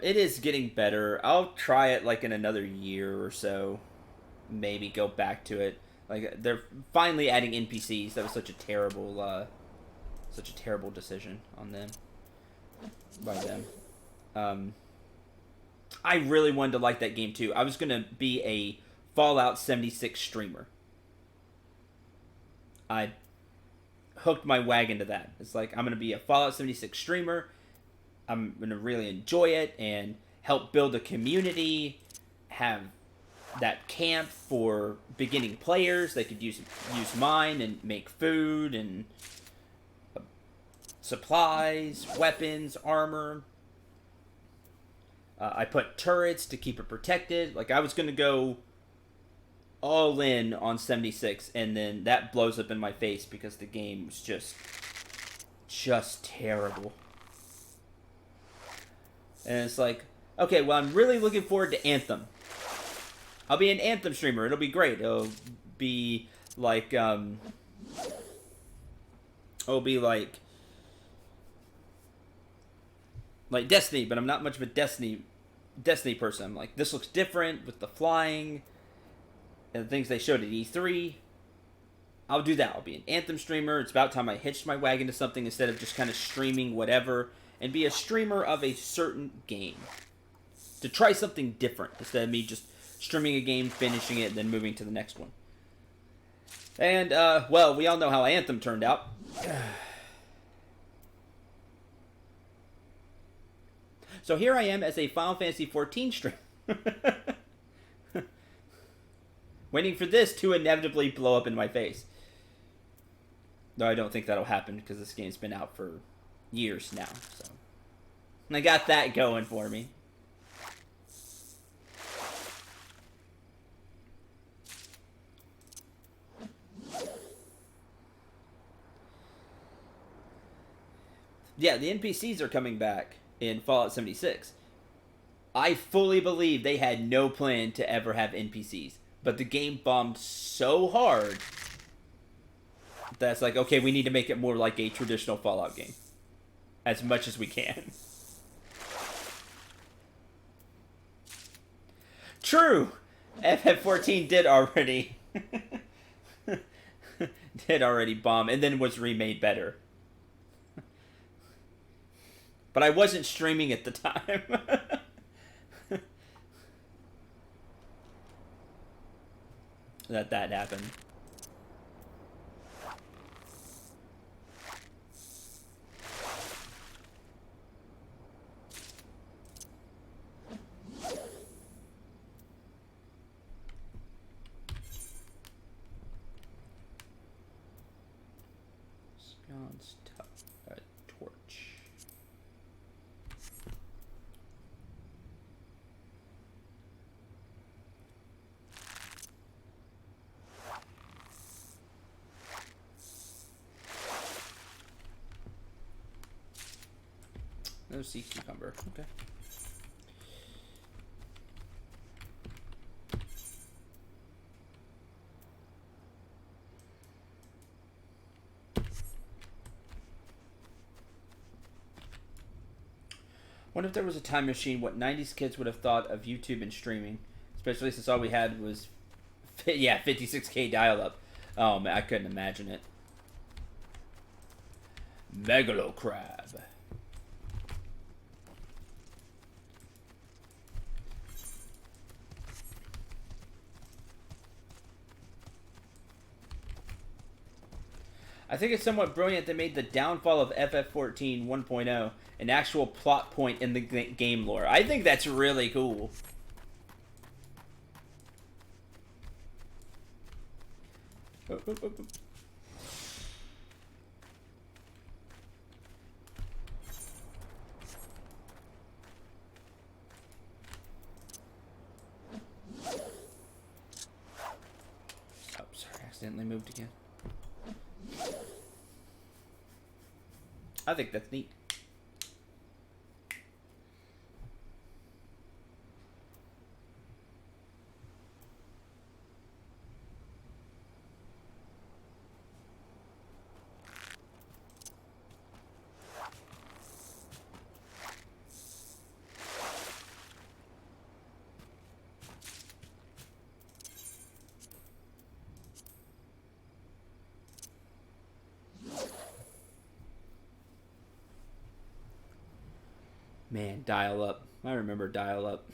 It is getting better. I'll try it like in another year or so. Maybe go back to it. Like they're finally adding NPCs. That was such a terrible decision on them by them. I really wanted to like that game too. I was gonna be a Fallout 76 streamer. I hooked my wagon to that. It's like I'm gonna be a Fallout 76 streamer. I'm gonna really enjoy it and help build a community. Have that camp for beginning players. They could use mine and make food and supplies, weapons, armor. I put turrets to keep it protected. Like I was gonna go all in on 76, and then that blows up in my face because the game was just terrible. And it's like, okay, well, I'm really looking forward to Anthem. I'll be an Anthem streamer. It'll be great. It'll be like, like Destiny, but I'm not much of a Destiny person. I'm like, this looks different with the flying and the things they showed at E3. I'll do that. I'll be an Anthem streamer. It's about time I hitched my wagon to something instead of just kind of streaming whatever, and be a streamer of a certain game. To try something different instead of me just streaming a game, finishing it, and then moving to the next one. And, well, we all know how Anthem turned out. So here I am as a Final Fantasy 14 streamer. Waiting for this to inevitably blow up in my face. Though I don't think that'll happen because this game's been out for years now. So I got that going for me. Yeah, the NPCs are coming back in Fallout 76. I fully believe they had no plan to ever have NPCs. But the game bombed so hard that's like, okay, we need to make it more like a traditional Fallout game. As much as we can. True! FF14 did already... did already bomb, and then was remade better. But I wasn't streaming at the time. that happened. Sconce torch. No sea cucumber. Okay. Wonder if there was a time machine, what 90s kids would have thought of YouTube and streaming, especially since all we had was, 56K dial-up. Oh man, I couldn't imagine it. Megalo crab. I think it's somewhat brilliant they made the downfall of FF14 1.0 an actual plot point in the game lore. I think that's really cool. Oh, oh, oh, oh. Oh, sorry, accidentally moved again. I think that's neat. Man, dial up. I remember dial up.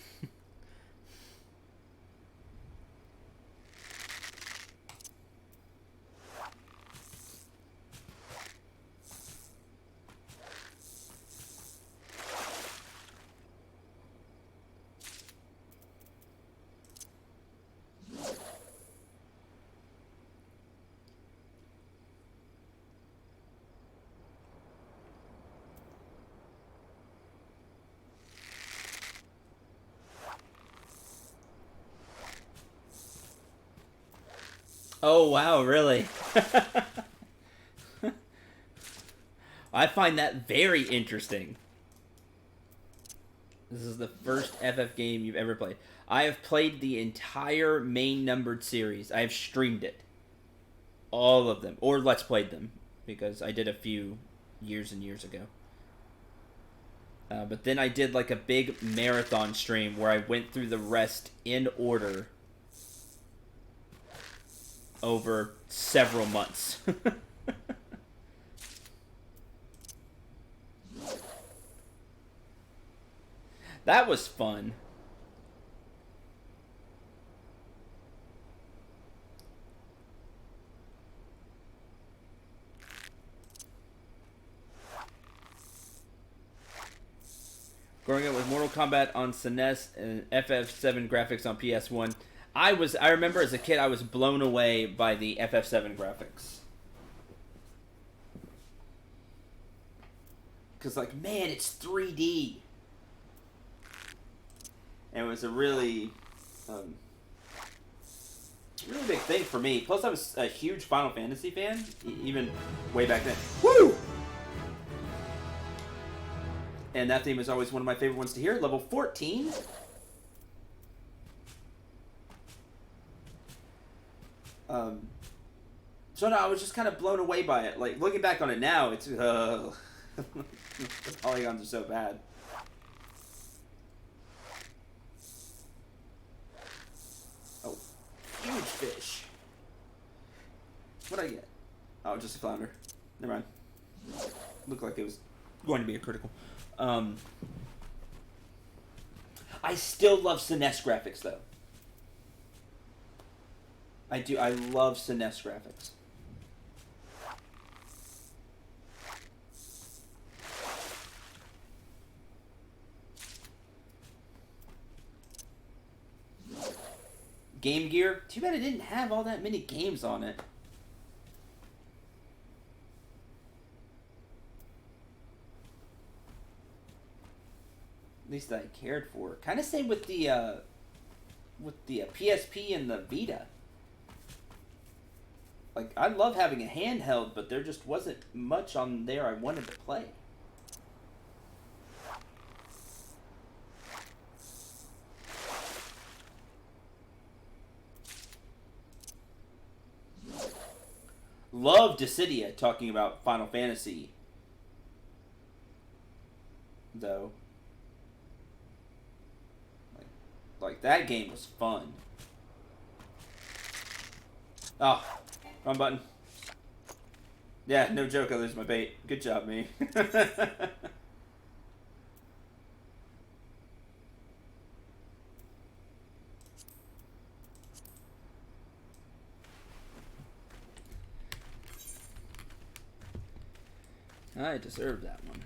Oh, wow, really? I find that very interesting. This is the first FF game you've ever played. I have played the entire main numbered series. I have streamed it. All of them. Or Let's Played them. Because I did a few years and years ago. But then I did like a big marathon stream where I went through the rest in order over several months. That was fun. Growing up with Mortal Kombat on SNES and FF7 graphics on PS1, I remember as a kid I was blown away by the FF7 graphics. Cause like, man, it's 3D. And it was a really really big thing for me. Plus, I was a huge Final Fantasy fan, even way back then. Woo! And that theme is always one of my favorite ones to hear. Level 14. So no, I was just kind of blown away by it. Like, looking back on it now, it's the polygons are so bad. Oh, huge fish. What'd I get? Oh, just a flounder. Never mind. Looked like it was going to be a critical. I still love SNES graphics, though. I do. I love SNES graphics. Game Gear. Too bad it didn't have all that many games on it. At least that I cared for. Kind of same with the PSP and the Vita. Like, I love having a handheld, but there just wasn't much on there I wanted to play. Love Dissidia talking about Final Fantasy, though. Like that game was fun. Oh, wrong button. Yeah, no joke, I lose my bait. Good job, me. I deserve that one.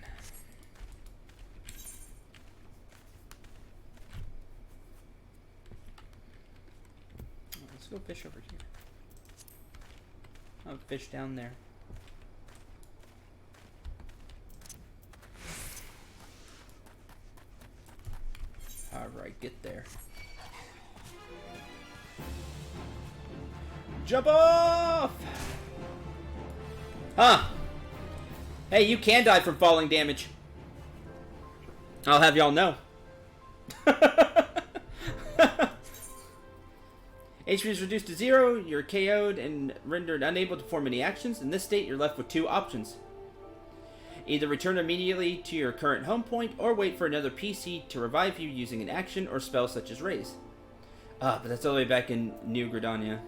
Let's go fish over here. Oh, fish down there. Alright, get there. Jump off! Huh. Hey, you can die from falling damage. I'll have y'all know. HP is reduced to 0, you're KO'd and rendered unable to perform any actions. In this state, you're left with two options. Either return immediately to your current home point, or wait for another PC to revive you using an action or spell such as Raise. But that's all the way back in New Gridania.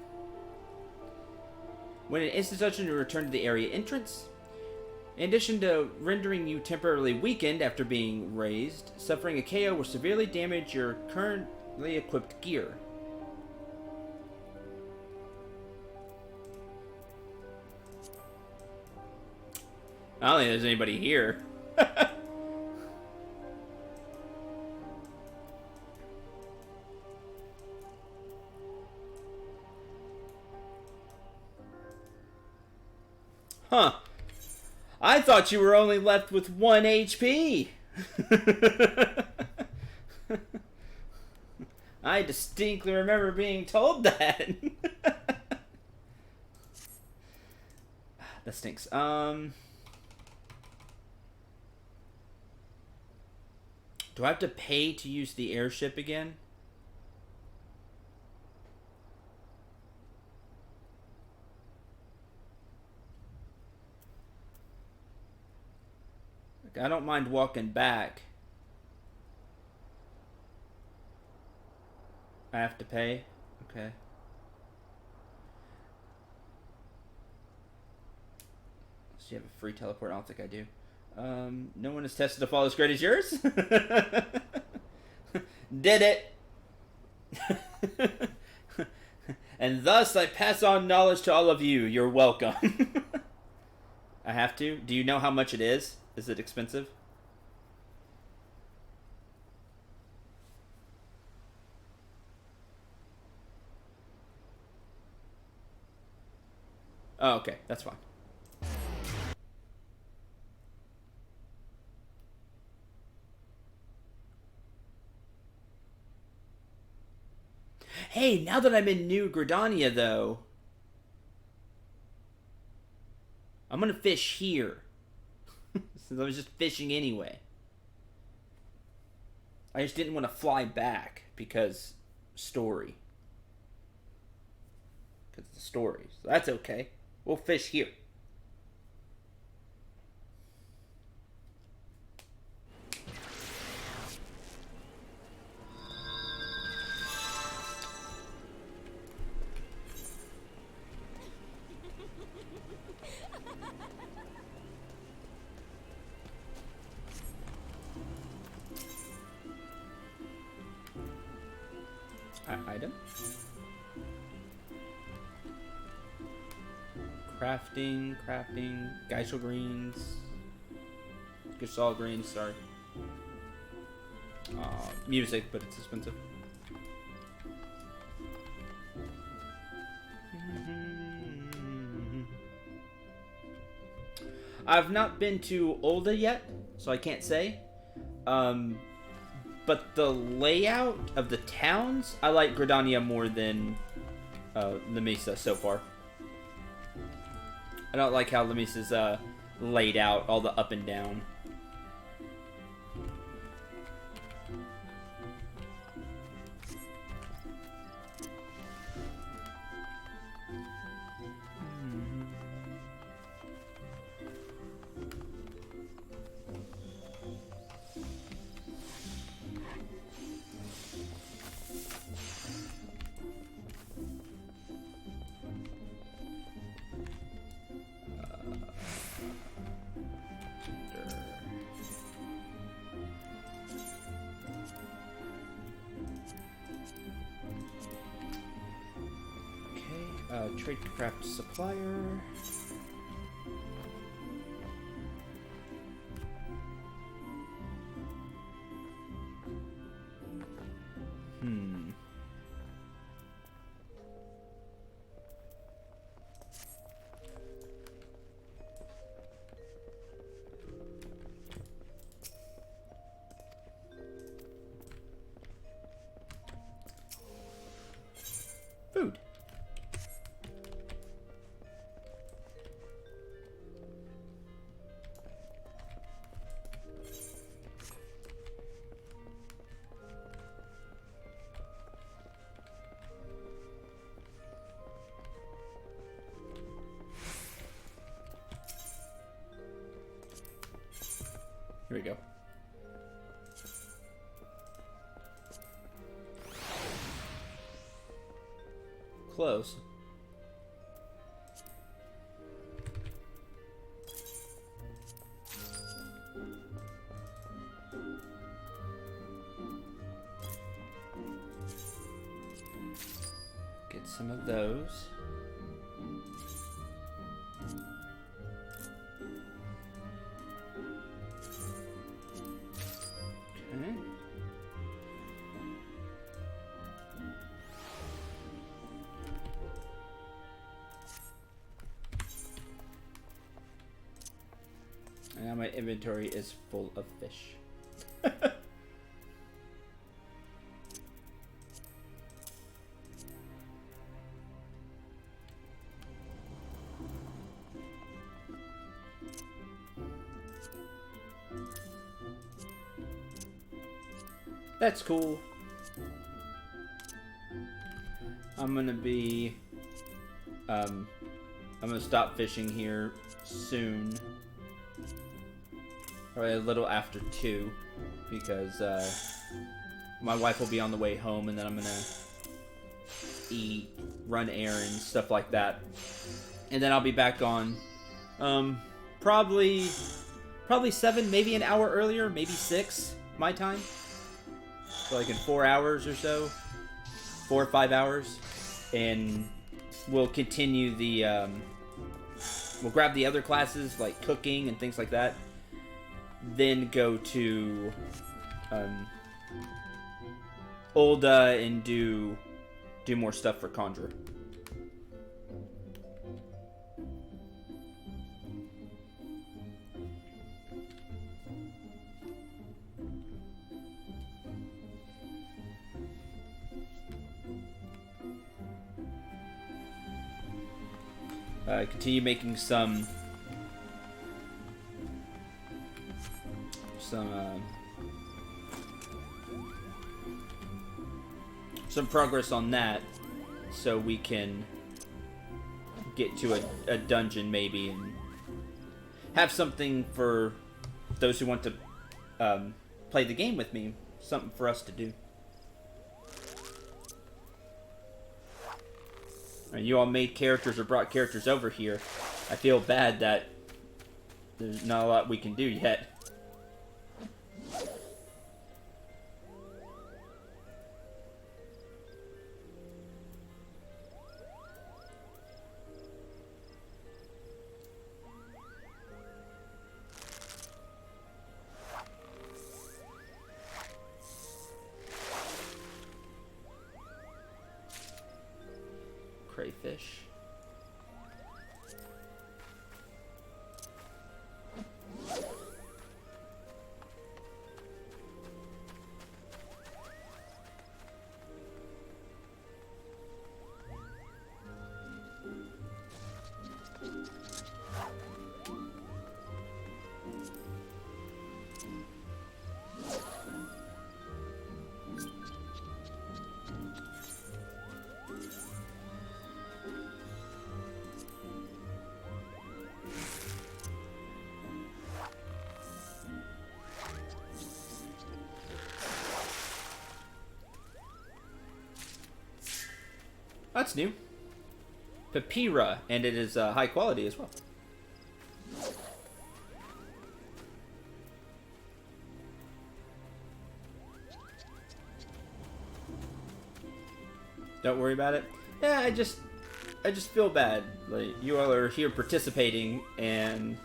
When an instant touching, you return to the area entrance. In addition to rendering you temporarily weakened after being raised, suffering a KO will severely damage your currently equipped gear. I don't think there's anybody here. Huh. I thought you were only left with 1 HP. I distinctly remember being told that. That stinks. Do I have to pay to use the airship again? Like, I don't mind walking back. I have to pay? Okay. Do you have a free teleport? I don't think I do. No one has tested a fall as great as yours? Did it! And thus I pass on knowledge to all of you. You're welcome. I have to? Do you know how much it is? Is it expensive? Oh, okay. That's fine. Hey, now that I'm in New Gridania, though, I'm gonna fish here. Since I was just fishing anyway. I just didn't want to fly back because story. Because the story. So that's okay. We'll fish here. Item. Crafting, Geisel greens. Gasol greens, sorry. Music, but it's expensive. I've not been to Olda yet, so I can't say. But the layout of the towns, I like Gridania more than Lamisa so far. I don't like how Lamisa's laid out, all the up and down. Trade craft supplier. Hmm. Food. Here we go. Close. Get some of those. Okay. And now my inventory is full of fish. That's cool. I'm gonna stop fishing here soon. Probably a little after 2, because my wife will be on the way home, and then I'm gonna eat, run errands, stuff like that, and then I'll be back on probably 7, maybe an hour earlier, maybe 6 my time. So like in 4 hours or so, 4 or 5 hours, and we'll continue the we'll grab the other classes like cooking and things like that, then go to Olda and do more stuff for Conjure. Continue making some progress on that, so we can get to a dungeon maybe, and have something for those who want to play the game with me, something for us to do. You all made characters or brought characters over here. I feel bad that there's not a lot we can do yet. Crayfish. That's new. Papira, and it is high quality as well. Don't worry about it. Yeah, I just feel bad. Like, you all are here participating, and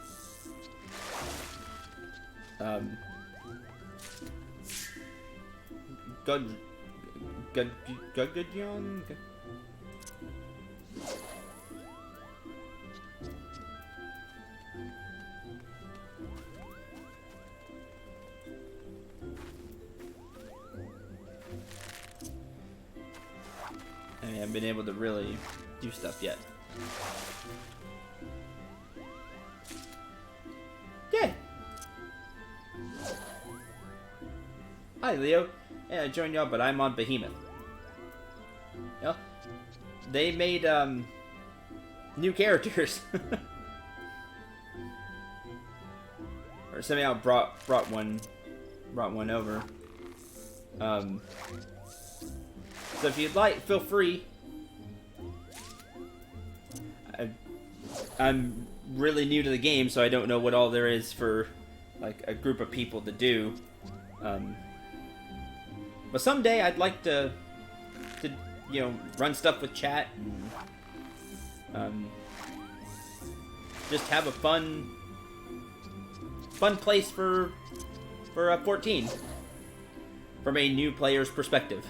Good. Young. I haven't been able to really do stuff yet. Yeah. Hi, Leo. Yeah, I joined y'all, but I'm on Behemoth. Yeah. They made new characters. Or somehow brought one over. So if you'd like, feel free. I'm really new to the game, so I don't know what all there is for like a group of people to do. But someday I'd like to run stuff with chat and just have a fun place for 14 from a new player's perspective.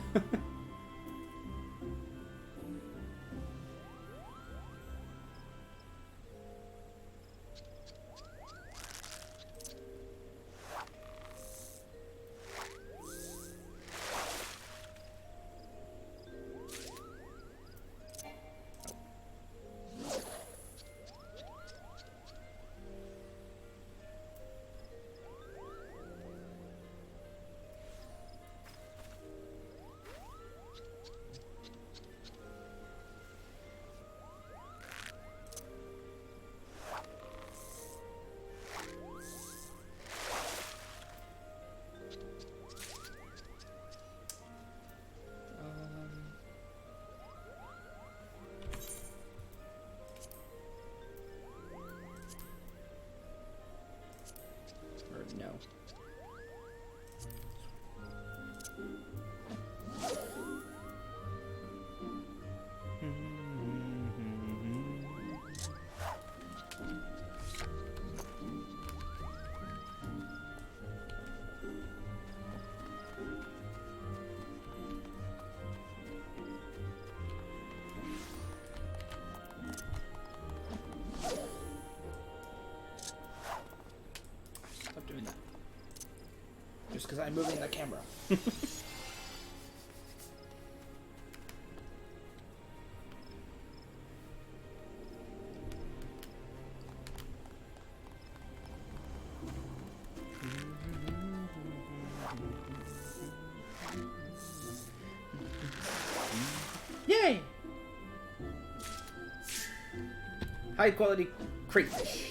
No. Stop doing that. Just because I'm moving the camera. Yay! High quality crayfish.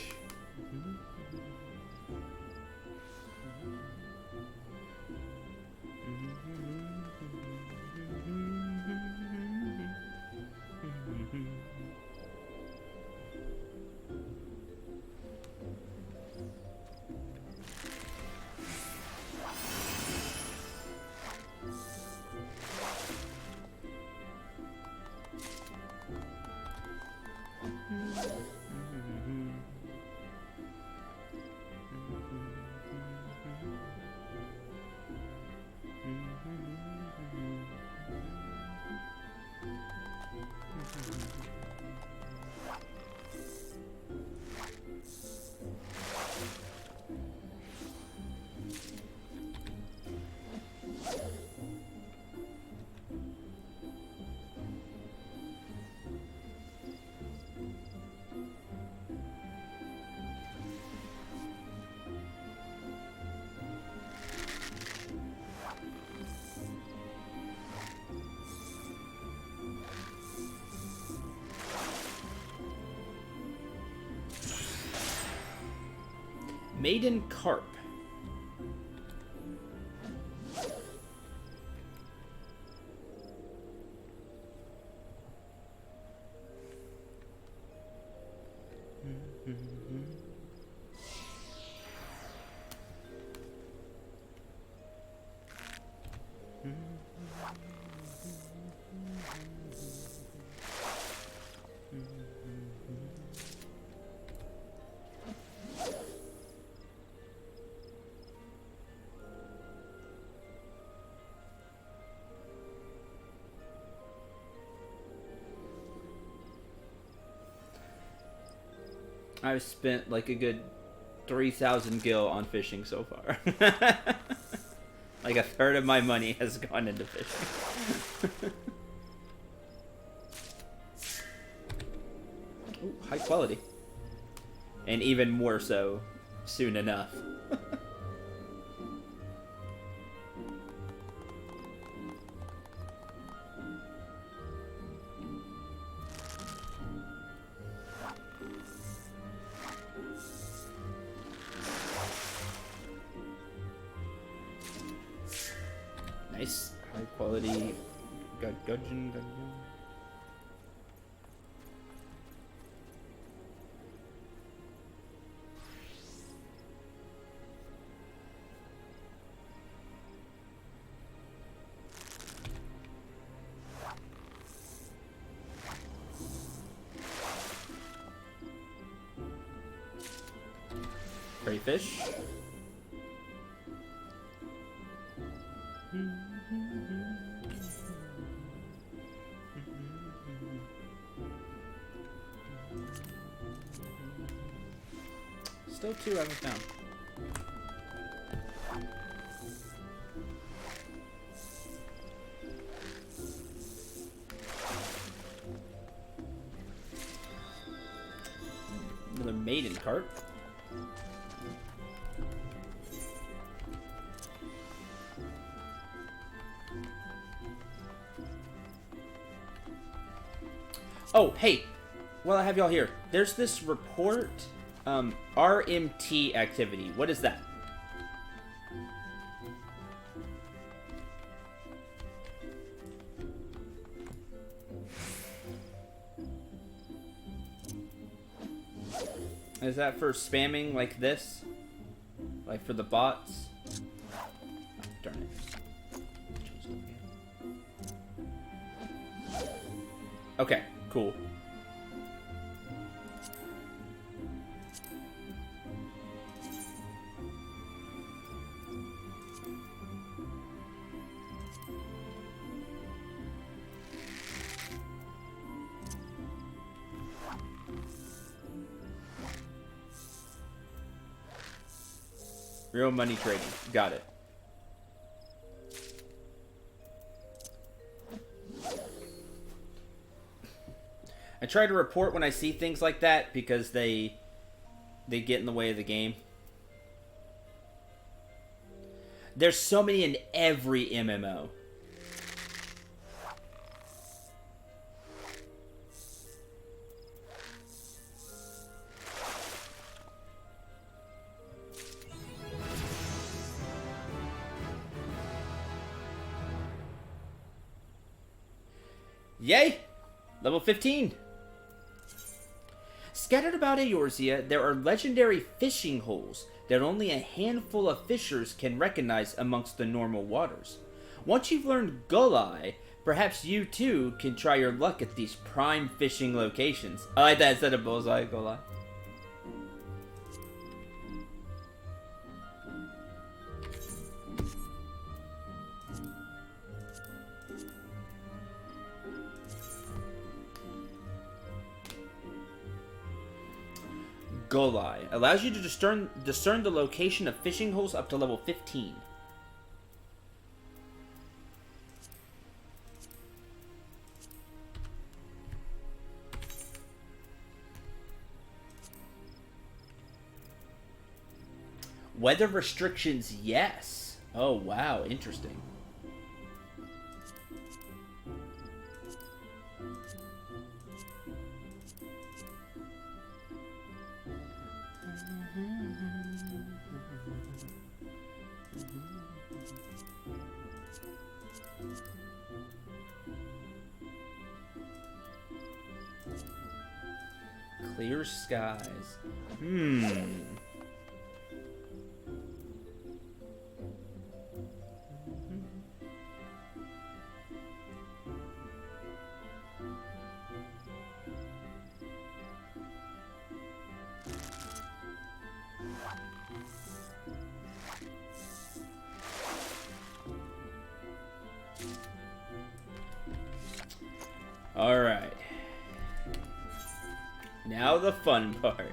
Maiden carp. I've spent like a good 3,000 gil on fishing so far. Like a third of my money has gone into fishing. Ooh, high quality. And even more so soon enough. Nice. High quality gudgeon. Crayfish. Still 2 I haven't found. Another maiden cart. Oh, hey, while I have y'all here, there's this report, RMT activity. What is that? Is that for spamming like this? Like for the bots? Darn it. Okay, cool. Real money trading. Got it. I try to report when I see things like that because they get in the way of the game. There's so many in every MMO. Yay! Level 15. Scattered about Eorzea, there are legendary fishing holes that only a handful of fishers can recognize amongst the normal waters. Once you've learned Gulai, perhaps you too can try your luck at these prime fishing locations. I like that instead of bullseye, Gulai. Golai allows you to discern the location of fishing holes up to level 15. Weather restrictions, yes. Oh, wow, interesting. Clear skies. All right. Now the fun part.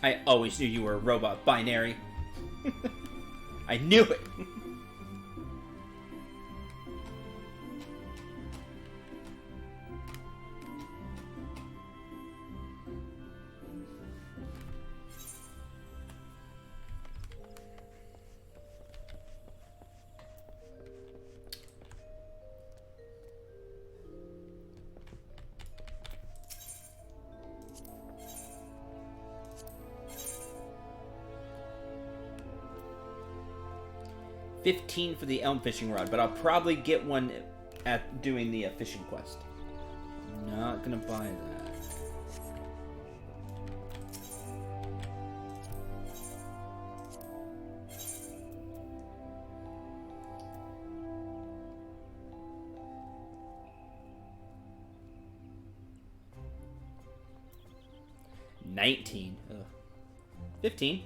I always knew you were a robot, Binary. I knew it! 15 for the elm fishing rod, but I'll probably get one at doing the fishing quest. Not gonna buy that. $19. Ugh. 15.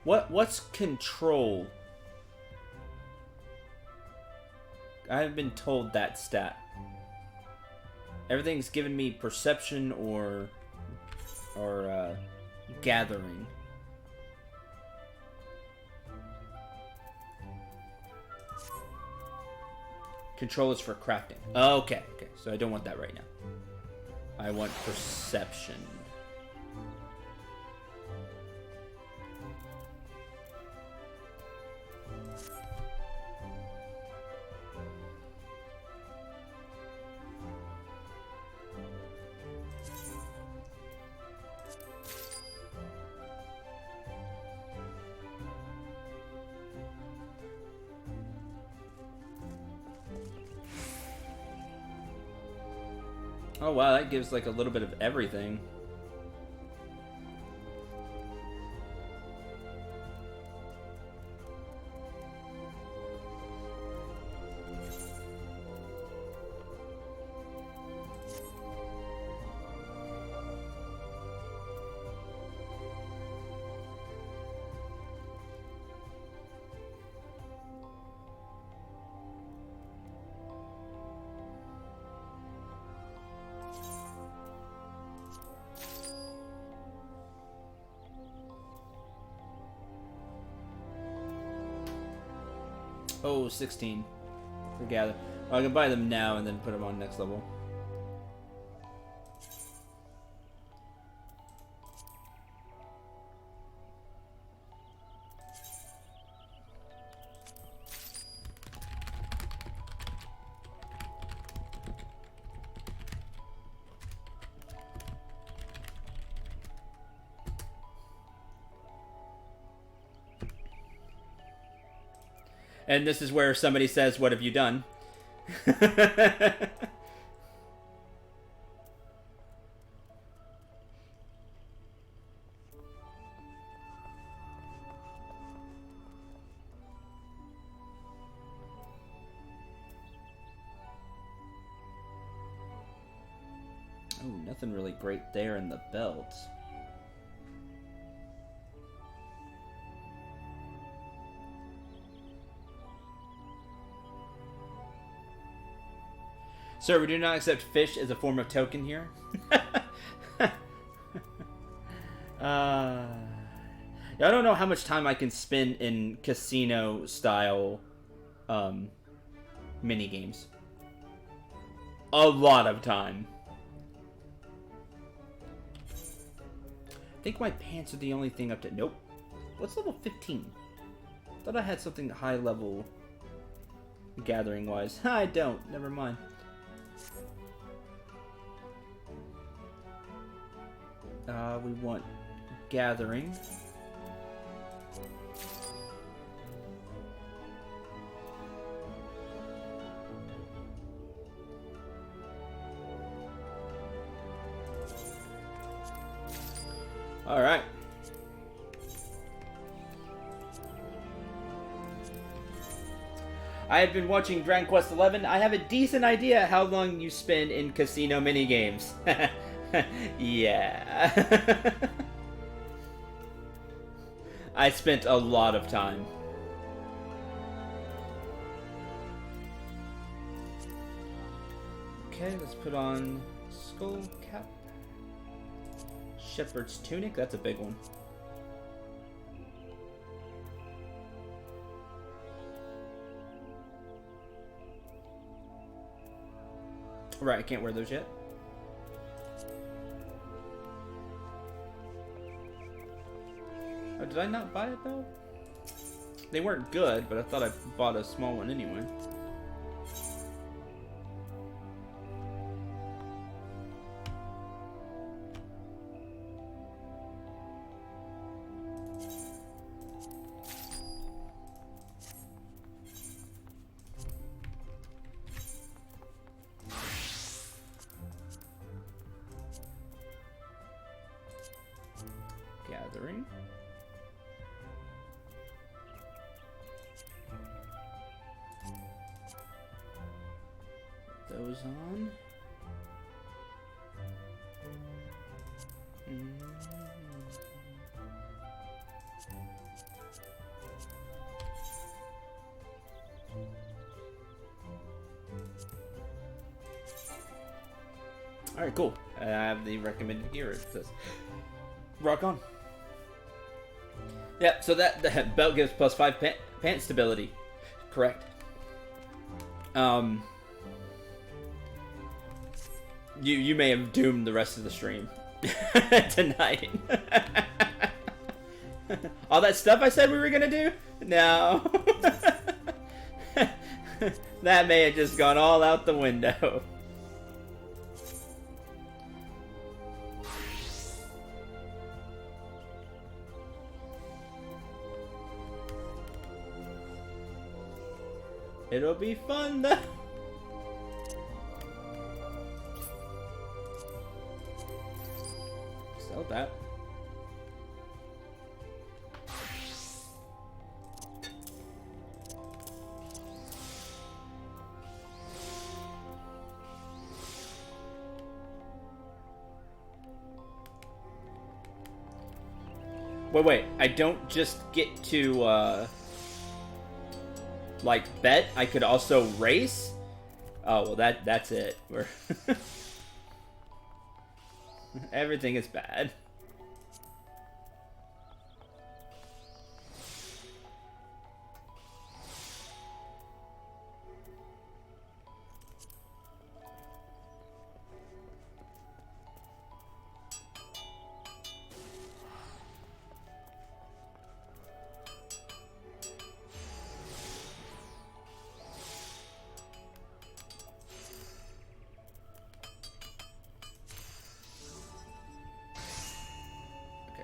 What's control? I haven't been told that stat. Everything's given me perception or gathering. Control is for crafting. Okay, so I don't want that right now. I want perception. Oh wow, that gives like a little bit of everything. Oh, 16 for gather. Oh, I can buy them now and then put them on next level. And this is where somebody says, "What have you done?" Oh, nothing really great there in the belt. Sir, we do not accept fish as a form of token here. I don't know how much time I can spend in casino-style mini-games. A lot of time. I think my pants are the only thing up to... Nope. What's level 15? I thought I had something high level gathering-wise. I don't. Never mind. We want gathering. All right. I have been watching Dragon Quest XI. I have a decent idea how long you spend in casino minigames. Yeah. I spent a lot of time. Okay, let's put on skull cap. Shepherd's tunic, that's a big one. Right, I can't wear those yet. Oh, did I not buy a belt? They weren't good, but I thought I bought a small one anyway. Gathering. Those on. Alright, cool. I have the recommended gear. It says rock on. Yep, so that belt gives +5 pant stability. Correct. You may have doomed the rest of the stream tonight. All that stuff I said we were gonna do? No. That may have just gone all out the window. It'll be fun though. Sell that. Wait, I don't just get to, like, bet? I could also race? Oh, well, that's it. We're everything is bad.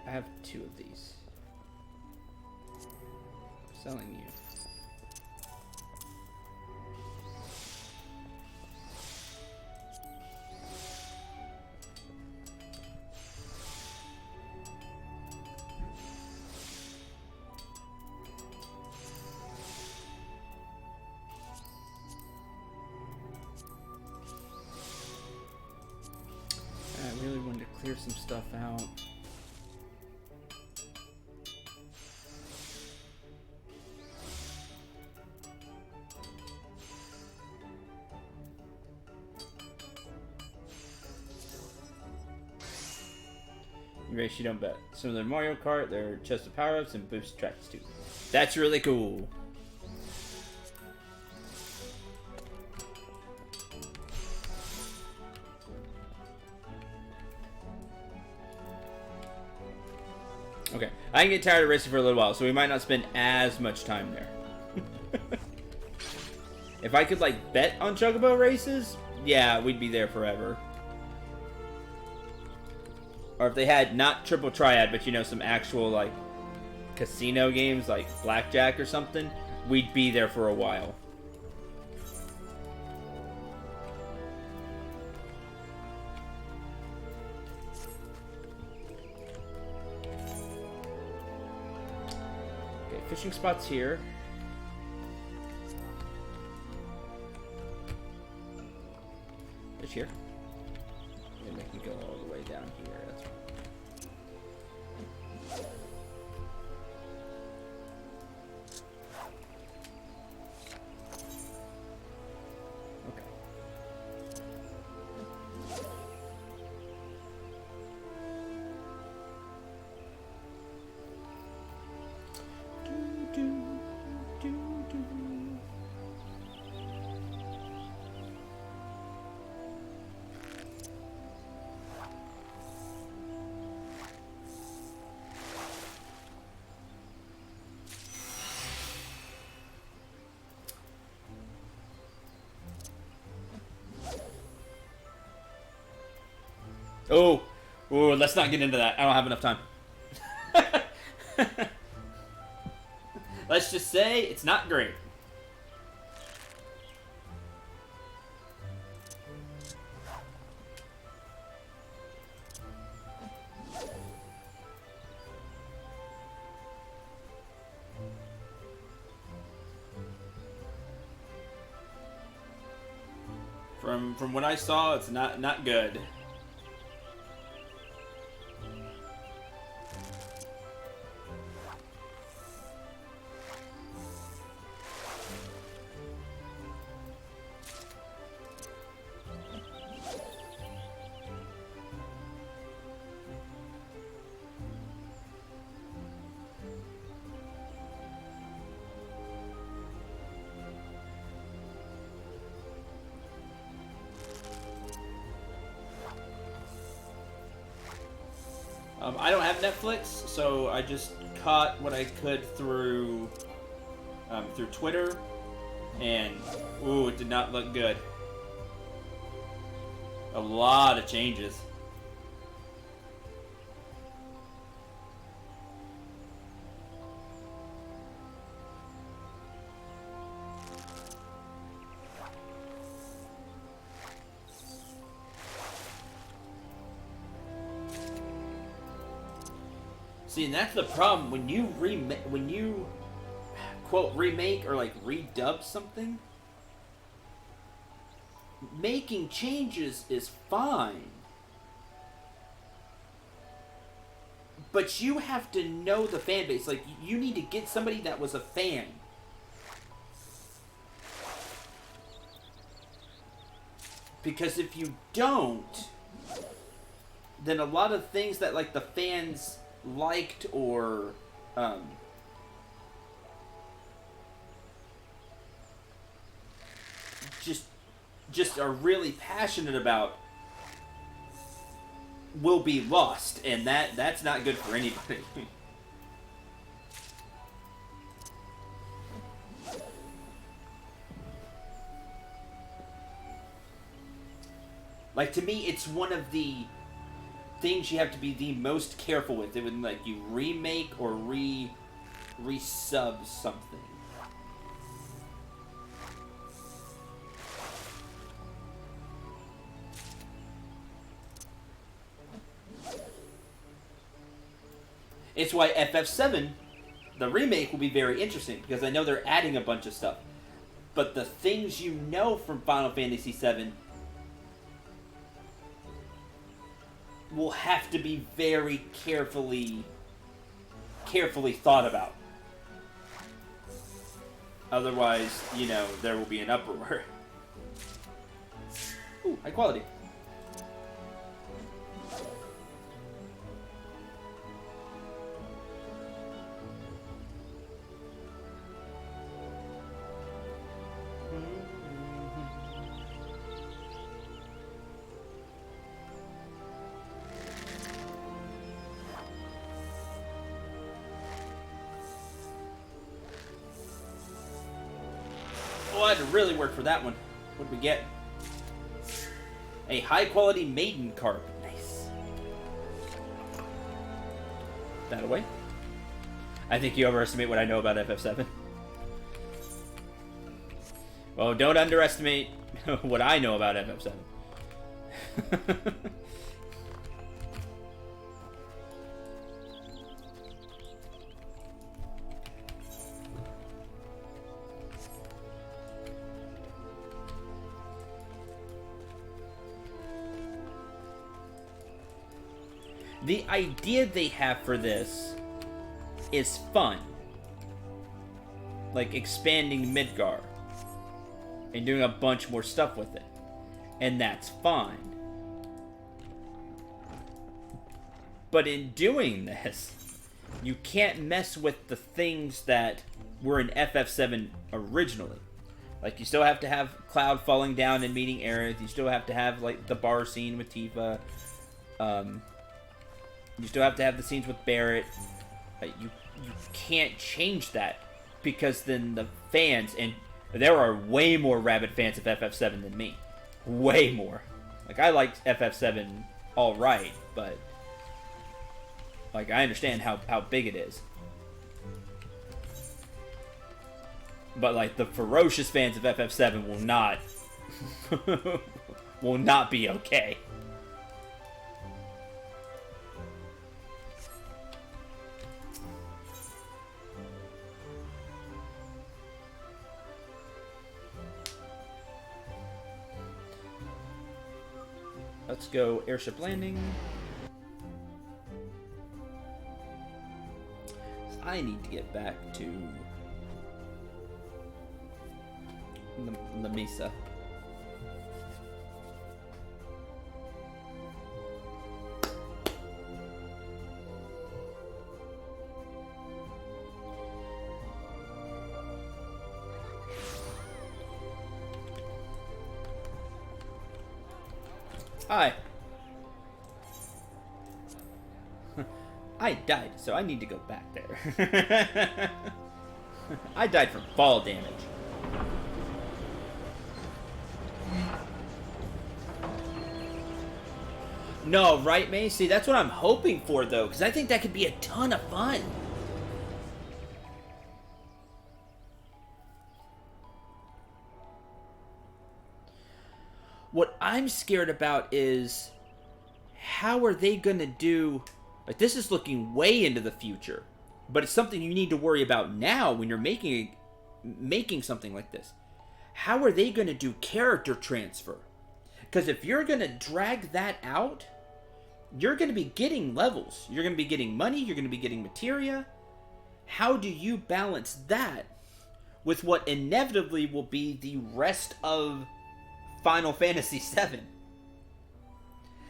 I have 2 of these. I'm selling you. I really wanted to clear some stuff out. Race you don't bet. Similar to Mario Kart, there are chests of power-ups and boost tracks too. That's really cool. Okay, I can get tired of racing for a little while, so we might not spend as much time there. If I could, like, bet on Chocobo races, yeah, we'd be there forever. Or if they had not Triple Triad, but, you know, some actual, like, casino games, like Blackjack or something, we'd be there for a while. Okay, fishing spots here. Fish here. And make me go all the way down here. That's right. Okay. Oh, oh, let's not get into that. I don't have enough time. Let's just say it's not great. From what I saw, it's not good. I don't have Netflix, so I just caught what I could through Twitter, and ooh, it did not look good. A lot of changes. See, and that's the problem when you quote remake or like redub something. Making changes is fine, but you have to know the fan base. Like, you need to get somebody that was a fan. Because if you don't, then a lot of things that like the fans liked or just are really passionate about will be lost, and that's not good for anybody. Like, to me, it's one of the things you have to be the most careful with. It would, like, you remake or resub something. It's why FF7, the remake, will be very interesting, because I know they're adding a bunch of stuff. But the things you know from Final Fantasy VII will have to be very carefully thought about. Otherwise, you know, there will be an uproar. Ooh, high quality. Oh, I had to really work for that one. What did we get? A high-quality maiden carp. Nice. That away. I think you overestimate what I know about FF7. Well, don't underestimate what I know about FF7. The idea they have for this is fun. Like expanding Midgar and doing a bunch more stuff with it. And that's fine. But in doing this, you can't mess with the things that were in FF7 originally. Like, you still have to have Cloud falling down and meeting Aerith. You still have to have, like, the bar scene with Tifa. You still have to have the scenes with Barrett. You can't change that, because then the fans, and there are way more rabid fans of FF7 than me. Way more. Like, I liked FF7 alright, but like I understand how big it is. But like the ferocious fans of FF7 will not will not be okay. Let's go airship landing. I need to get back to La Mesa. Hi. I died, so I need to go back there. I died from fall damage. No, right, May? See, that's what I'm hoping for, though, because I think that could be a ton of fun. What I'm scared about is how are they going to do... Like, this is looking way into the future, but it's something you need to worry about now when you're making something like this. How are they going to do character transfer? Because if you're going to drag that out, you're going to be getting levels. You're going to be getting money. You're going to be getting materia. How do you balance that with what inevitably will be the rest of Final Fantasy VII?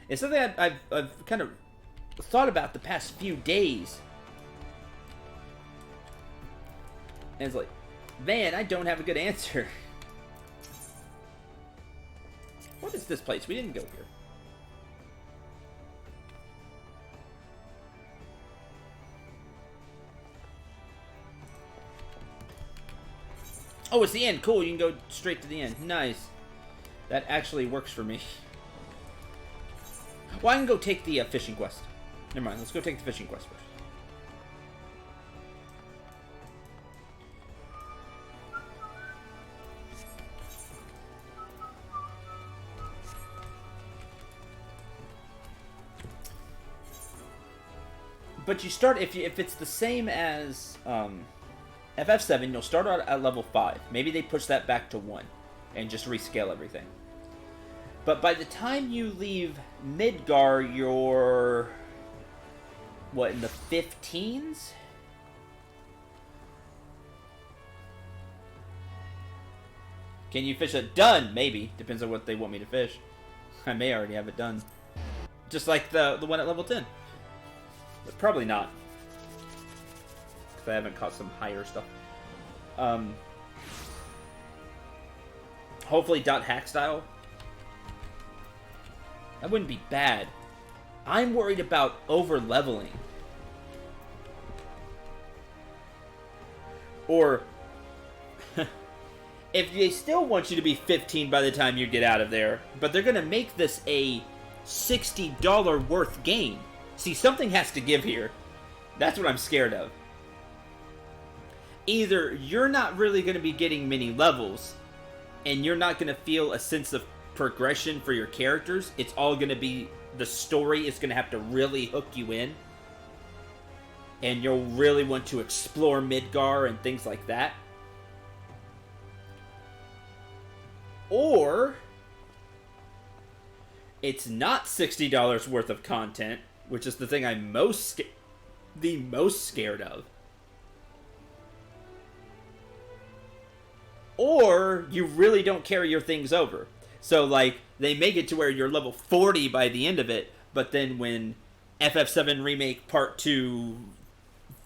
It's something I've kind of thought about the past few days. And it's like, man, I don't have a good answer. What is this place? We didn't go here. Oh, it's the end. Cool, you can go straight to the end. Nice. That actually works for me. Well, I can go take the fishing quest. Never mind, let's go take the fishing quest first. But you start, if it's the same as FF7, you'll start out at level 5. Maybe they push that back to 1 and just rescale everything. But by the time you leave Midgar, you're... what, in the 15s? Can you fish it? Done! Maybe. Depends on what they want me to fish. I may already have it done. Just like the one at level 10. But probably not. Because I haven't caught some higher stuff. Hopefully .hack style. That wouldn't be bad. I'm worried about over-leveling. Or... if they still want you to be 15 by the time you get out of there, but they're going to make this a $60 worth game. See, something has to give here. That's what I'm scared of. Either you're not really going to be getting many levels, and you're not going to feel a sense of progression for your characters. It's all going to be... the story is going to have to really hook you in. And you'll really want to explore Midgar and things like that. Or... it's not $60 worth of content, which is the thing I'm the most scared of. Or you really don't carry your things over. So, like, they make it to where you're level 40 by the end of it, but then when FF7 Remake Part 2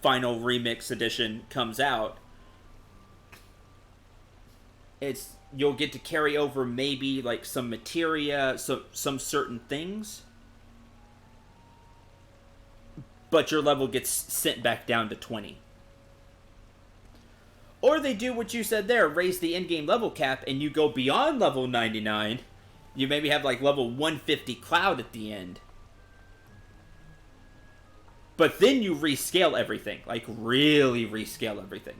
Final Remix Edition comes out, you'll get to carry over maybe, like, some materia, some certain things, but your level gets sent back down to 20. Or they do what you said there, raise the in-game level cap, and you go beyond level 99. You maybe have, like, level 150 Cloud at the end. But then you rescale everything. Like, really rescale everything.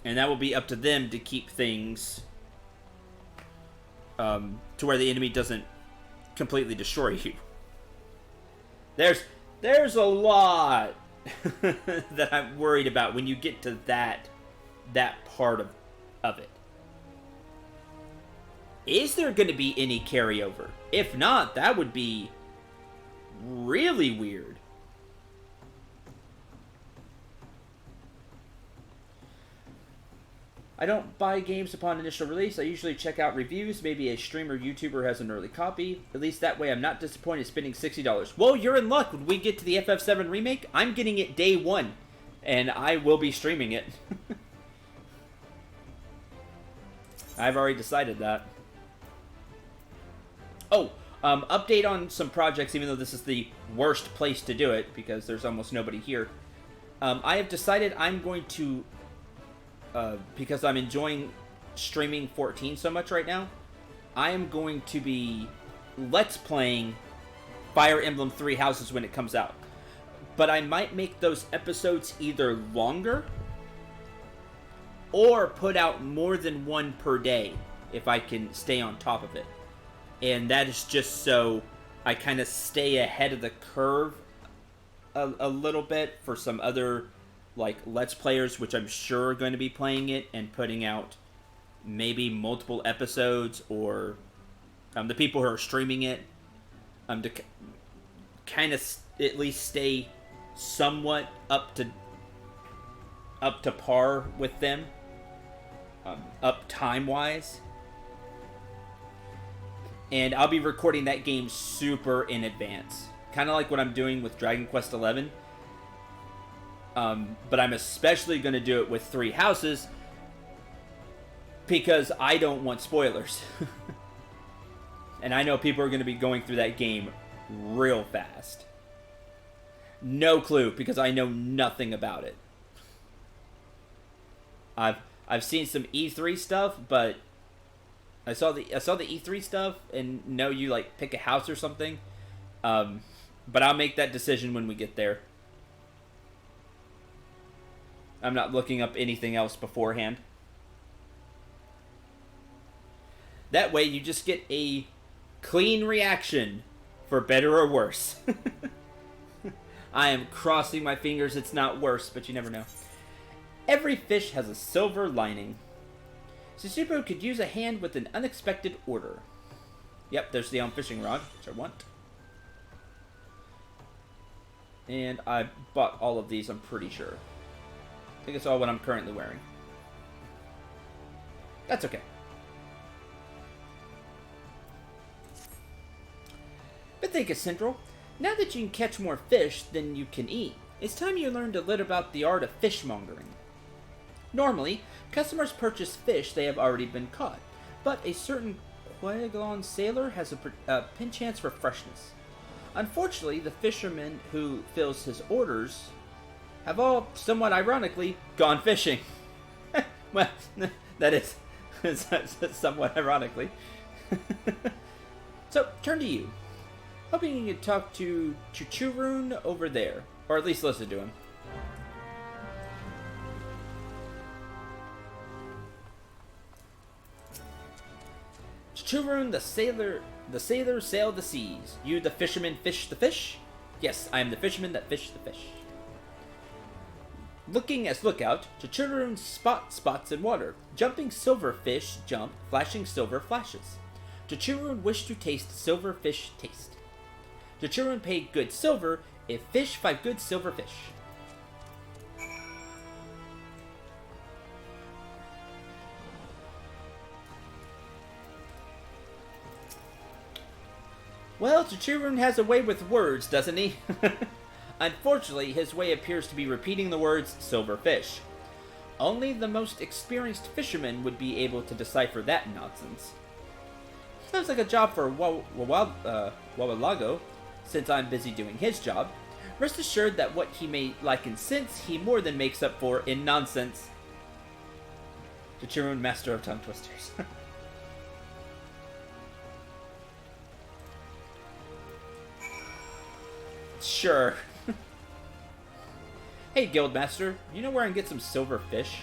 And that will be up to them to keep things to where the enemy doesn't completely destroy you. There's a lot that I'm worried about when you get to that part of it. Is there going to be any carryover? If not, that would be really weird. I don't buy games upon initial release. I usually check out reviews. Maybe a streamer YouTuber has an early copy. At least that way I'm not disappointed spending $60. Well, you're in luck. When we get to the FF7 remake, I'm getting it day one. And I will be streaming it. I've already decided that. Oh, update on some projects, even though this is the worst place to do it, because there's almost nobody here. I have decided I'm going to... because I'm enjoying streaming 14 so much right now, I am going to be Let's Playing Fire Emblem Three Houses when it comes out. But I might make those episodes either longer or put out more than one per day if I can stay on top of it. And that is just so I kind of stay ahead of the curve a little bit for some other... like Let's Players, which I'm sure are going to be playing it and putting out maybe multiple episodes, or the people who are streaming it, to kind of at least stay somewhat up to par with them, up time wise. And I'll be recording that game super in advance, kind of like what I'm doing with Dragon Quest XI. But I'm especially going to do it with Three Houses because I don't want spoilers. And I know people are going to be going through that game real fast. No clue, because I know nothing about it. I've seen some E3 stuff, but I saw the E3 stuff and know you like pick a house or something. But I'll make that decision when we get there. I'm not looking up anything else beforehand. That way you just get a clean reaction, for better or worse. I am crossing my fingers it's not worse, but you never know. Every fish has a silver lining. Susubo could use a hand with an unexpected order. Yep, there's the fishing rod, which I want. And I bought all of these, I'm pretty sure. I think it's all what I'm currently wearing. That's okay. Betheka Central, now that you can catch more fish than you can eat, it's time you learned a little about the art of fishmongering. Normally, customers purchase fish they have already been caught, but a certain Quaglon sailor has a pin chance for freshness. Unfortunately, the fisherman who fills his orders have all, somewhat ironically, gone fishing. Well, that is somewhat ironically. So, turn to you. Hoping you can talk to Chuchurun over there, or at least listen to him. Chuchurun, the sailor sailed the seas. You, the fisherman, fish the fish? Yes, I am the fisherman that fished the fish. Looking as lookout, Chuchurun spots in water. Jumping silverfish jump, flashing silver flashes. Chuchurun wished to taste silverfish taste. Chuchurun paid good silver if fish 5 good silverfish. Well, Chuchurun has a way with words, doesn't he? Unfortunately, his way appears to be repeating the words silverfish. Only the most experienced fisherman would be able to decipher that nonsense. Sounds like a job for Wawalago, since I'm busy doing his job. Rest assured that what he may lack in sense, he more than makes up for in nonsense. Chuchurun, master of tongue twisters. Sure. Hey, Guildmaster, you know where I can get some silver fish?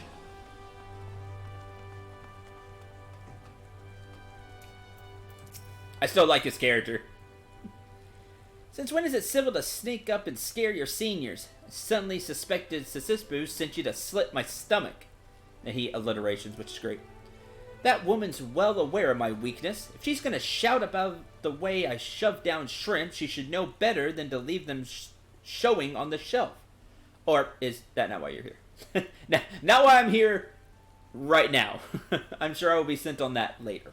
I still like his character. Since when is it civil to sneak up and scare your seniors? I suddenly suspected Sisisbu sent you to slit my stomach. And he alliterations, which is great. That woman's well aware of my weakness. If she's gonna shout about the way I shove down shrimp, she should know better than to leave them showing on the shelf. Or is that not why you're here? now why I'm here right now. I'm sure I will be sent on that later.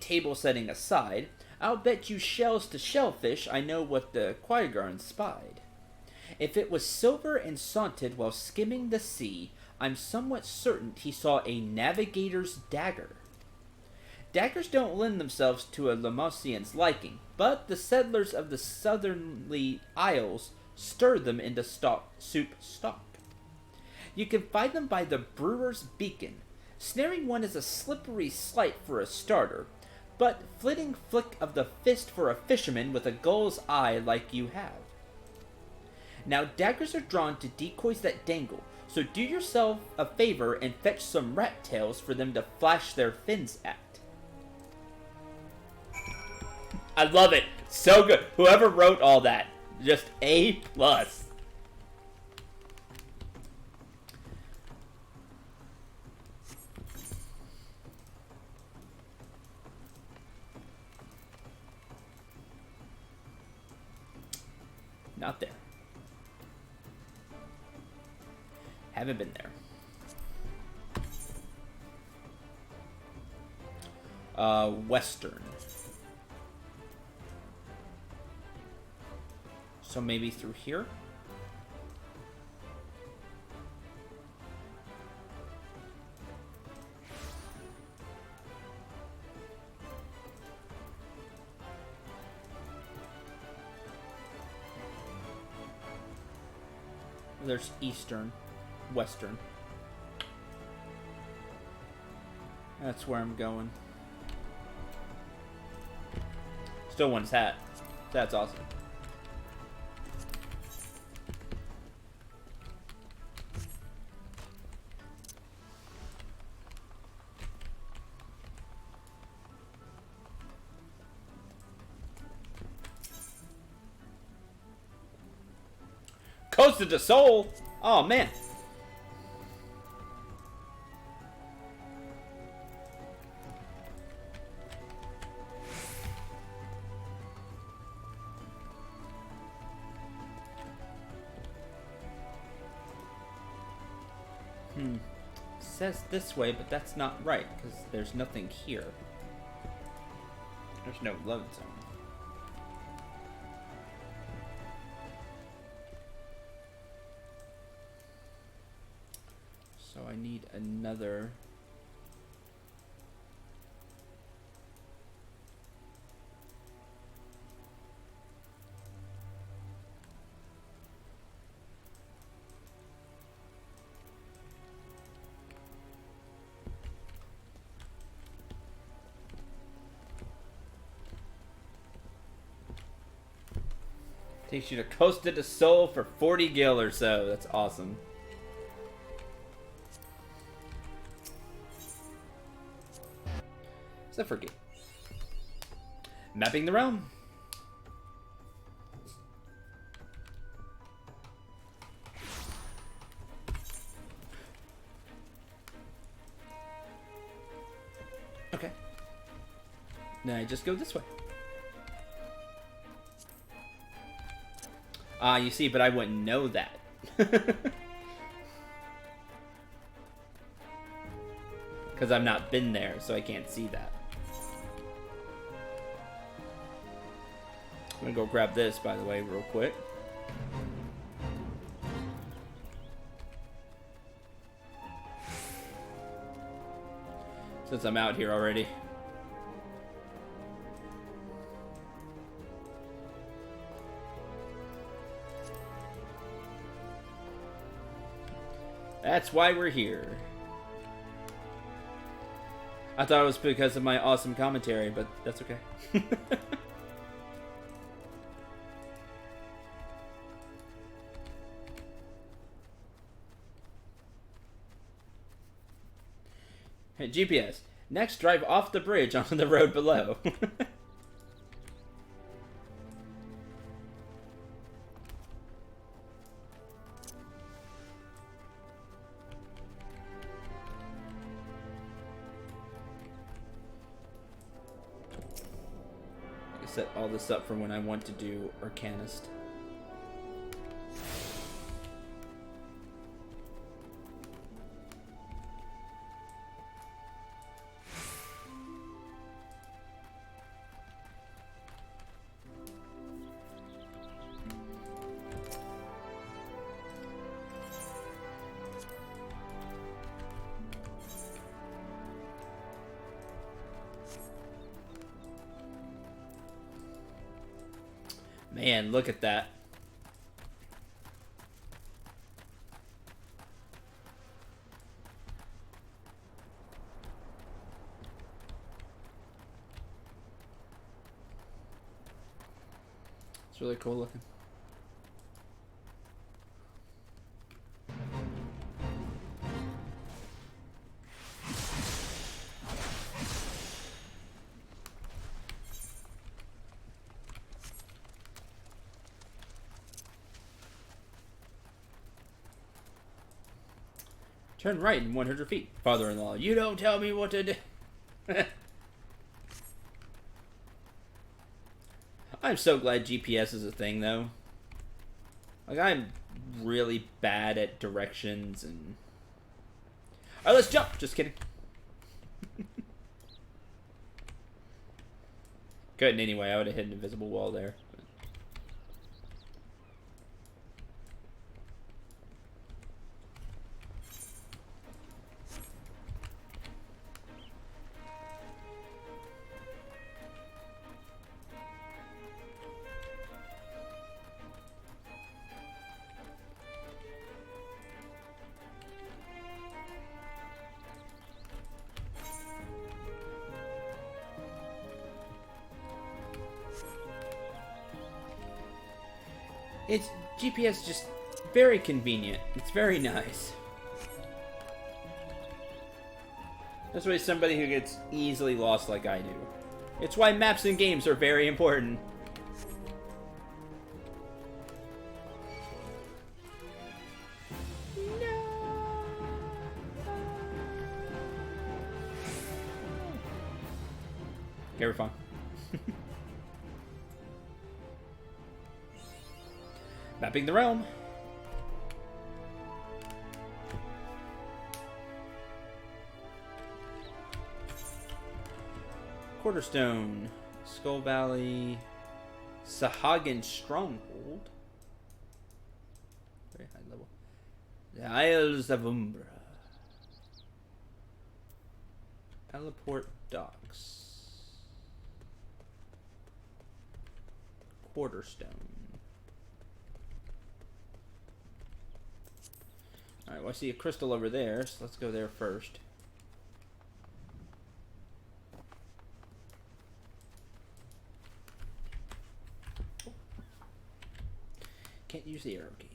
Table setting aside, I'll bet you shells to shellfish I know what the Qui-Gon spied. If it was silver and saunted while skimming the sea, I'm somewhat certain he saw a navigator's dagger. Daggers don't lend themselves to a Lemosian's liking, but the settlers of the southerly isles stirred them into soup stock. You can find them by the brewer's beacon. Snaring one is a slippery sleight for a starter, but flitting flick of the fist for a fisherman with a gull's eye like you have. Now daggers are drawn to decoys that dangle, so do yourself a favor and fetch some rat tails for them to flash their fins at. I love it. So good. Whoever wrote all that, just A+. Not there. Haven't been there. Western. So maybe through here? There's Eastern, Western. That's where I'm going. Still wants hat. That's awesome. Coasted to Seoul? Oh, man. Says this way, but that's not right, because there's nothing here. There's no load zone. So I need another... Takes you to Costa de Sol for 40 gil or so. That's awesome. Except for gate. Mapping the realm. Okay. Now I just go this way. You see, but I wouldn't know that. Because I've not been there, so I can't see that. I'm gonna go grab this, by the way, real quick. Since I'm out here already. That's why we're here. I thought it was because of my awesome commentary, but that's okay. Hey, GPS. Next, drive off the bridge onto the road below. I set all this up for when I want to do Arcanist. Man, look at that. It's really cool looking. Turn right in 100 feet. Father-in-law, you don't tell me what to do. I'm so glad GPS is a thing, though. Like, I'm really bad at directions and... Alright, let's jump! Just kidding. Couldn't anyway, I would have hit an invisible wall there. It's GPS just very convenient. It's very nice. That's why somebody who gets easily lost like I do. It's why maps in games are very important. No. Okay, we're fine. Mapping the realm. Quarterstone, Skull Valley, Sahagin Stronghold. Very high level. The Isles of Umbra. Teleport Docks. Quarterstone. Alright, well I see a crystal over there, so let's go there first. Can't use the arrow key.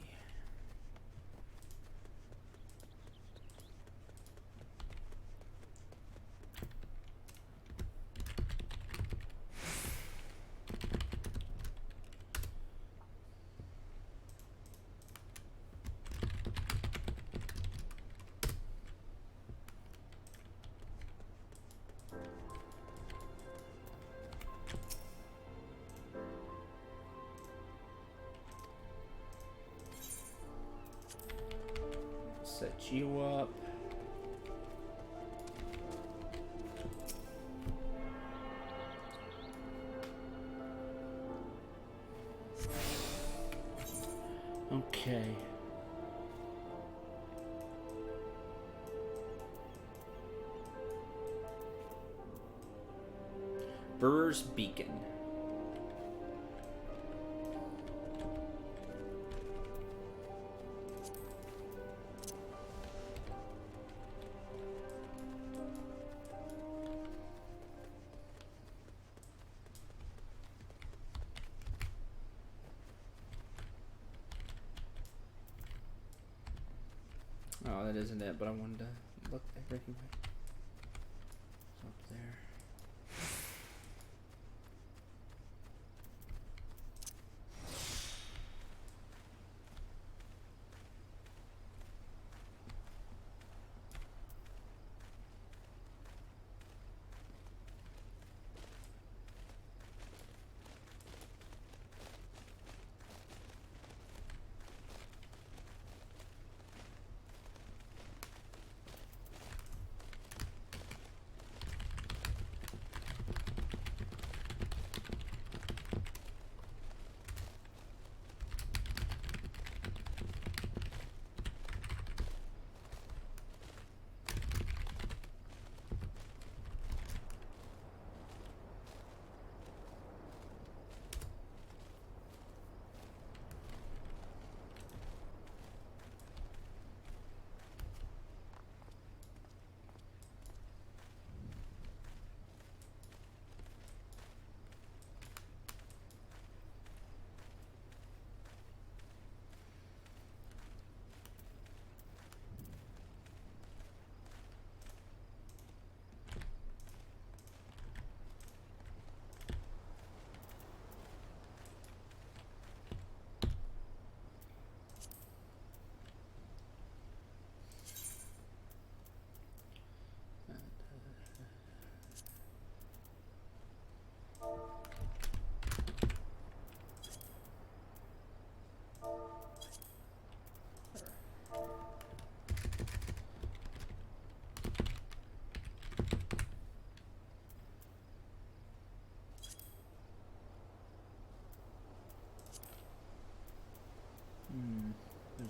Set you up. Okay. Burr's Beacon. Oh, that isn't it, but I wanted to look everywhere.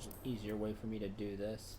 There's an easier way for me to do this.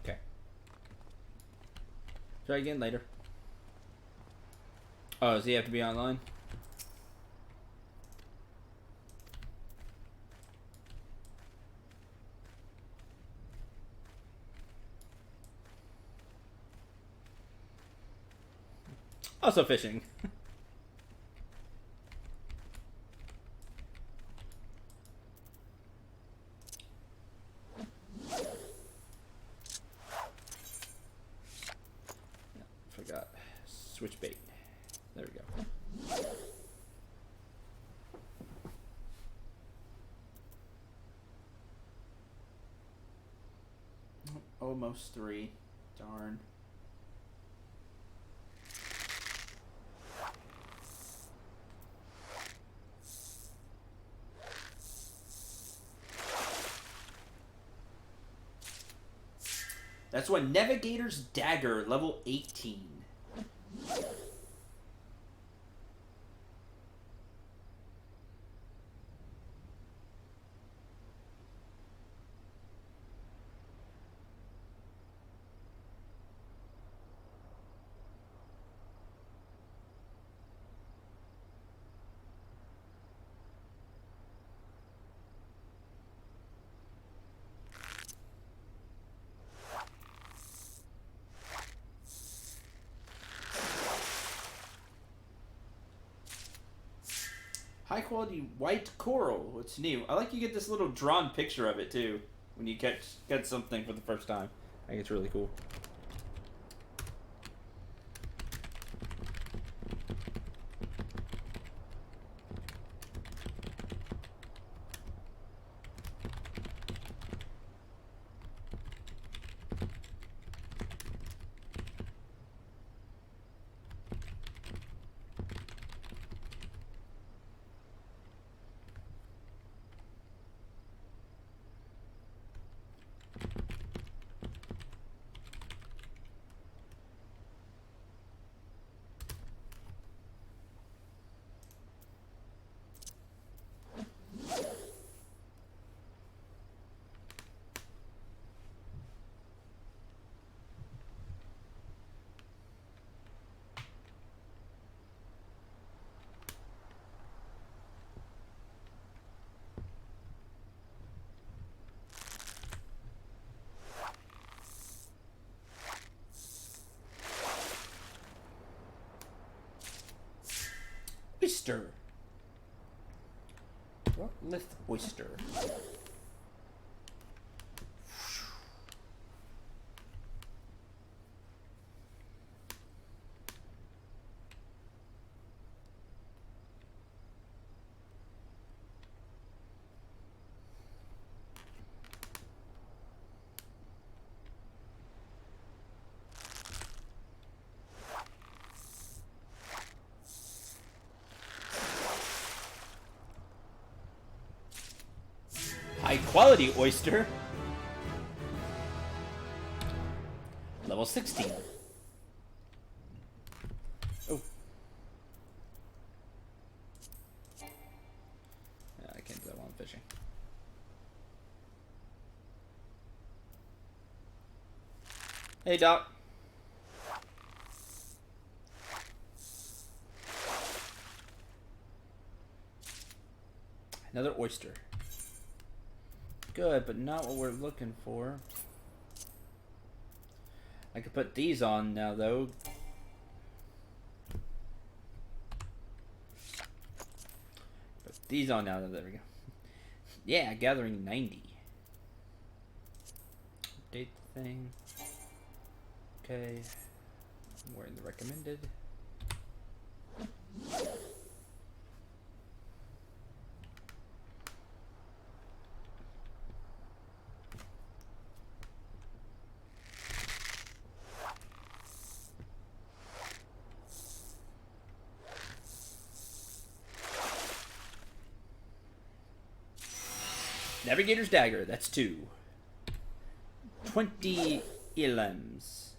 Okay. Try again later. Oh, does he have to be online? Also fishing. Forgot. Switch bait. There we go. Almost 3. Darn. That's what Navigator's Dagger, level 18. High quality white coral. What's new? I like you get this little drawn picture of it too when you catch something for the first time. I think it's really cool. Oyster. Rocklet oyster. High quality oyster. Level 16. Oh. Yeah, I can't do that while I'm fishing. Hey, Doc. Another oyster. Good, but not what we're looking for. I could put these on now, though. Put these on now, though. There we go. Yeah, gathering 90. Update the thing. Okay. I'm wearing the recommended. Navigator's Dagger, that's 2. 20 items.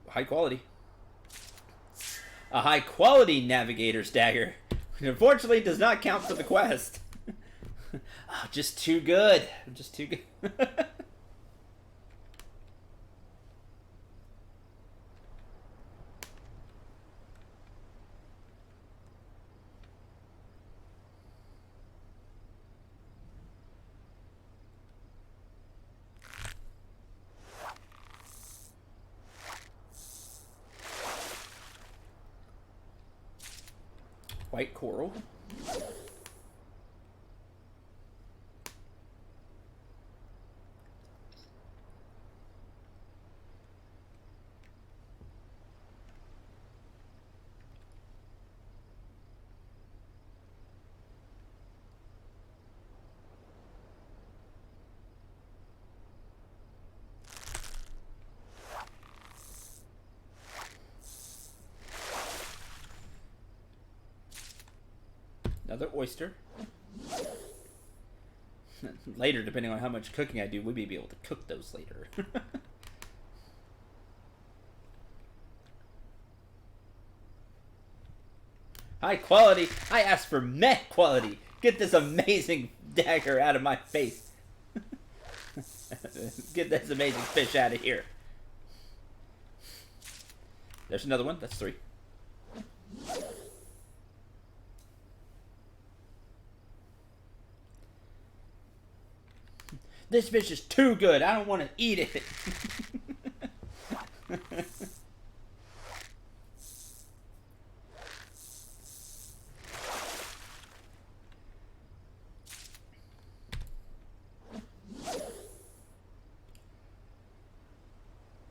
High quality. A high quality Navigator's Dagger. Unfortunately, does not count for the quest. Oh, just too good. Just too good. White coral. Another oyster. Later, depending on how much cooking I do, we may be able to cook those later. High quality. I asked for meh quality. Get this amazing dagger out of my face. Get this amazing fish out of here. There's another one. That's 3. This fish is too good. I don't want to eat it.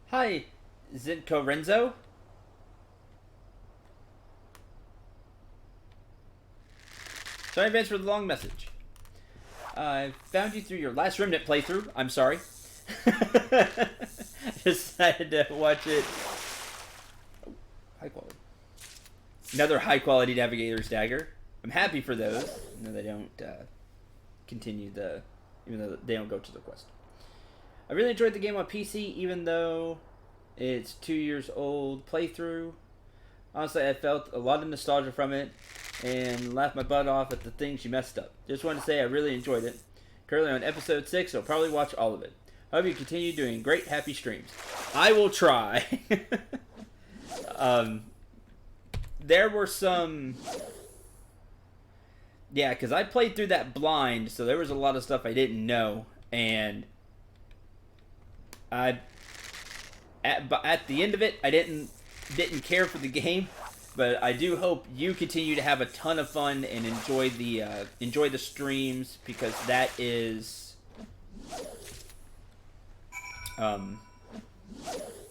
Hi, Zinko Renzo. Sorry in advance for the long message. I found you through your last Remnant playthrough. I'm sorry. Decided to watch it. Oh, high quality. Another high quality Navigator's Dagger. I'm happy for those. No, they don't continue the... Even though they don't go to the quest. I really enjoyed the game on PC, even though it's 2 years old playthrough. Honestly, I felt a lot of nostalgia from it and laughed my butt off at the things you messed up. Just wanted to say I really enjoyed it. Currently on episode 6, so I'll probably watch all of it. Hope you continue doing great, happy streams. I will try. There were some... Yeah, because I played through that blind, so there was a lot of stuff I didn't know. And at the end of it, I didn't care for the game. But I do hope you continue to have a ton of fun and enjoy the streams, because that is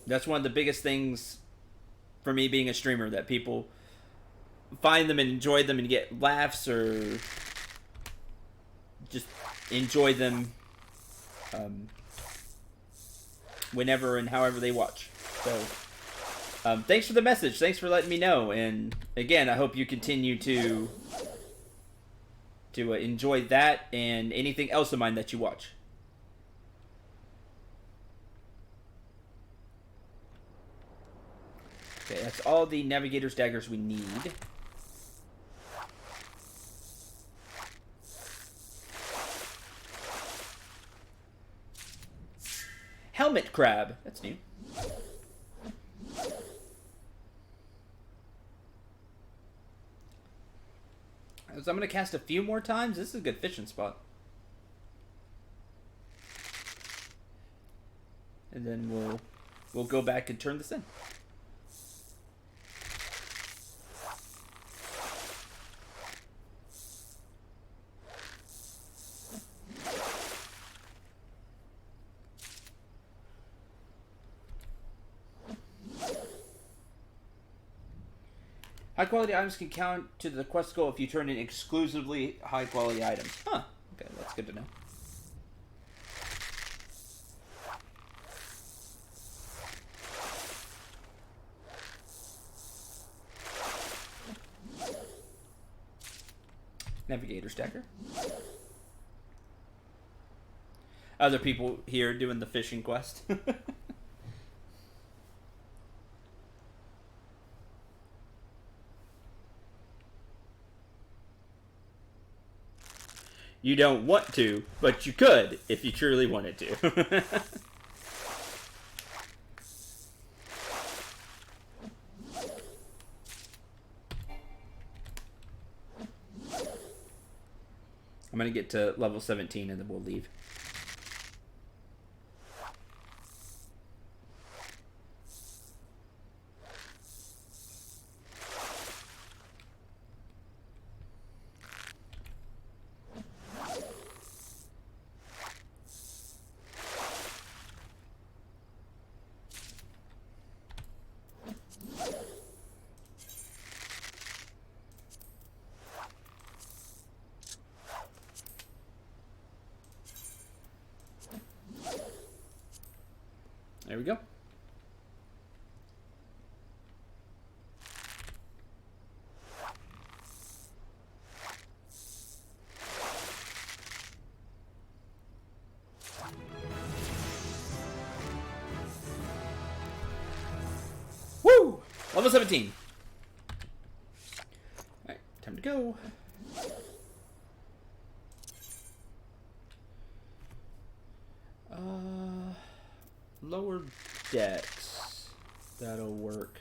that's one of the biggest things for me being a streamer, that people find them and enjoy them and get laughs or just enjoy them whenever and however they watch. So thanks for the message. Thanks for letting me know. And again, I hope you continue to enjoy that and anything else of mine that you watch. Okay, that's all the Navigator's Daggers we need. Helmet Crab. That's new. So I'm going to cast a few more times. This is a good fishing spot. And then we'll go back and turn this in. High quality items can count to the quest goal if you turn in exclusively high quality items. Huh. Okay, that's good to know. Navigator stacker. Other people here doing the fishing quest. You don't want to, but you could if you truly wanted to. I'm going to get to level 17 and then we'll leave. There we go. Woo! Level 17. Alright, time to go. Lower decks. That'll work.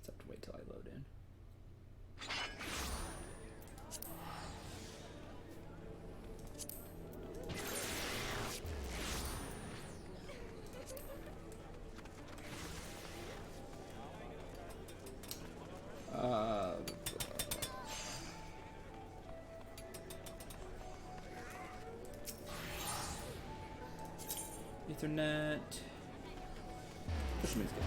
Have to wait till I load in. Ethernet. Fisherman's good.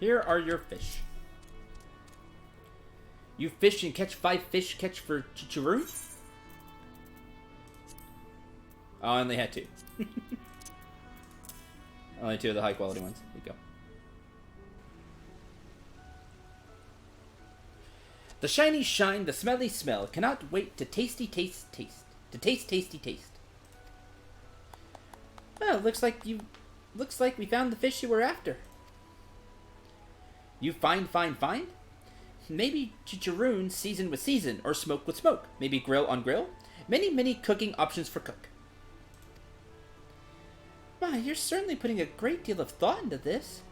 Here are your fish. You fish and catch 5 fish catch for Chicharoo? Oh, I only had 2. Only 2 of the high quality ones. There you go. The shiny shine, the smelly smell. Cannot wait to tasty taste. To taste tasty taste. Well, looks like we found the fish you were after. You find? Maybe chicharroon seasoned with season, or smoke with smoke. Maybe grill on grill. Many cooking options for cook. My, you're certainly putting a great deal of thought into this.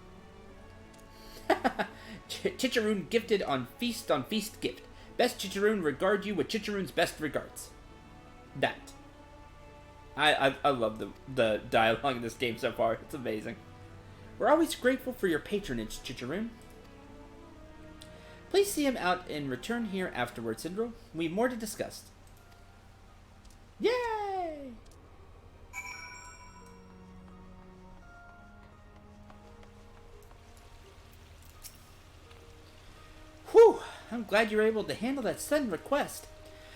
Chicharroon gifted on feast gift. Best chicharroon regard you with chicharroon's best regards. That. I love the dialogue in this game so far. It's amazing. We're always grateful for your patronage, chicharroon. Please see him out and return here afterwards, Syndro. We've more to discuss. Yay! Whew! I'm glad you were able to handle that sudden request.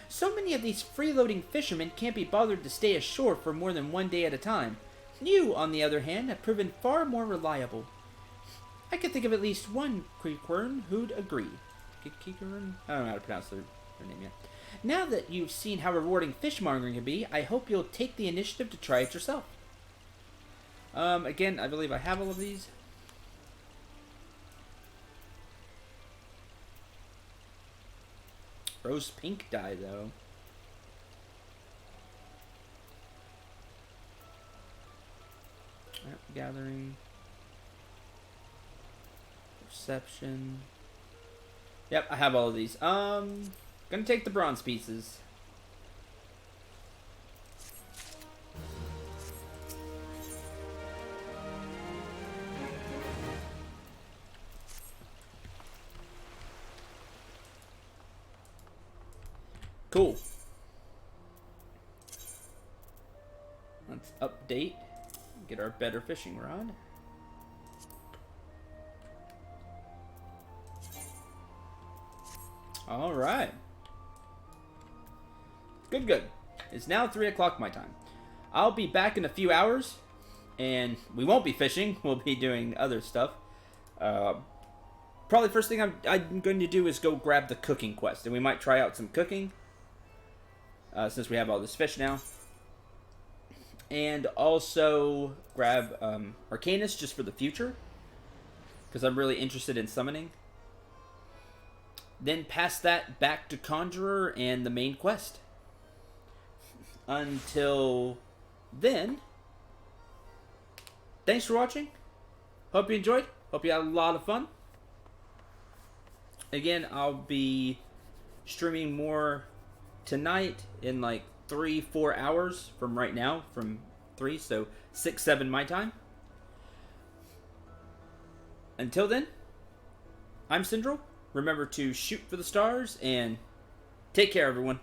So many of these freeloading fishermen can't be bothered to stay ashore for more than 1 day at a time. You, on the other hand, have proven far more reliable. I could think of at least one creekworm who'd agree. Kikeran? I don't know how to pronounce their name yet. Now that you've seen how rewarding fishmongering can be, I hope you'll take the initiative to try it yourself. Again, I believe I have all of these. Rose pink dye, though. Gathering. Perception. Yep, I have all of these. Gonna take the bronze pieces. Cool. Let's update. Get our better fishing rod. Alright. Good. It's now 3 o'clock my time. I'll be back in a few hours. And we won't be fishing. We'll be doing other stuff. Probably first thing I'm going to do is go grab the cooking quest. And we might try out some cooking. Since we have all this fish now. And also grab Arcanus just for the future. Because I'm really interested in summoning. Then pass that back to Conjurer and the main quest. Until then, thanks for watching. Hope you enjoyed. Hope you had a lot of fun. Again, I'll be streaming more tonight in like 3-4 hours from right now. From 3, so 6-7 my time. Until then, I'm Syndrel. Remember to shoot for the stars and take care, everyone.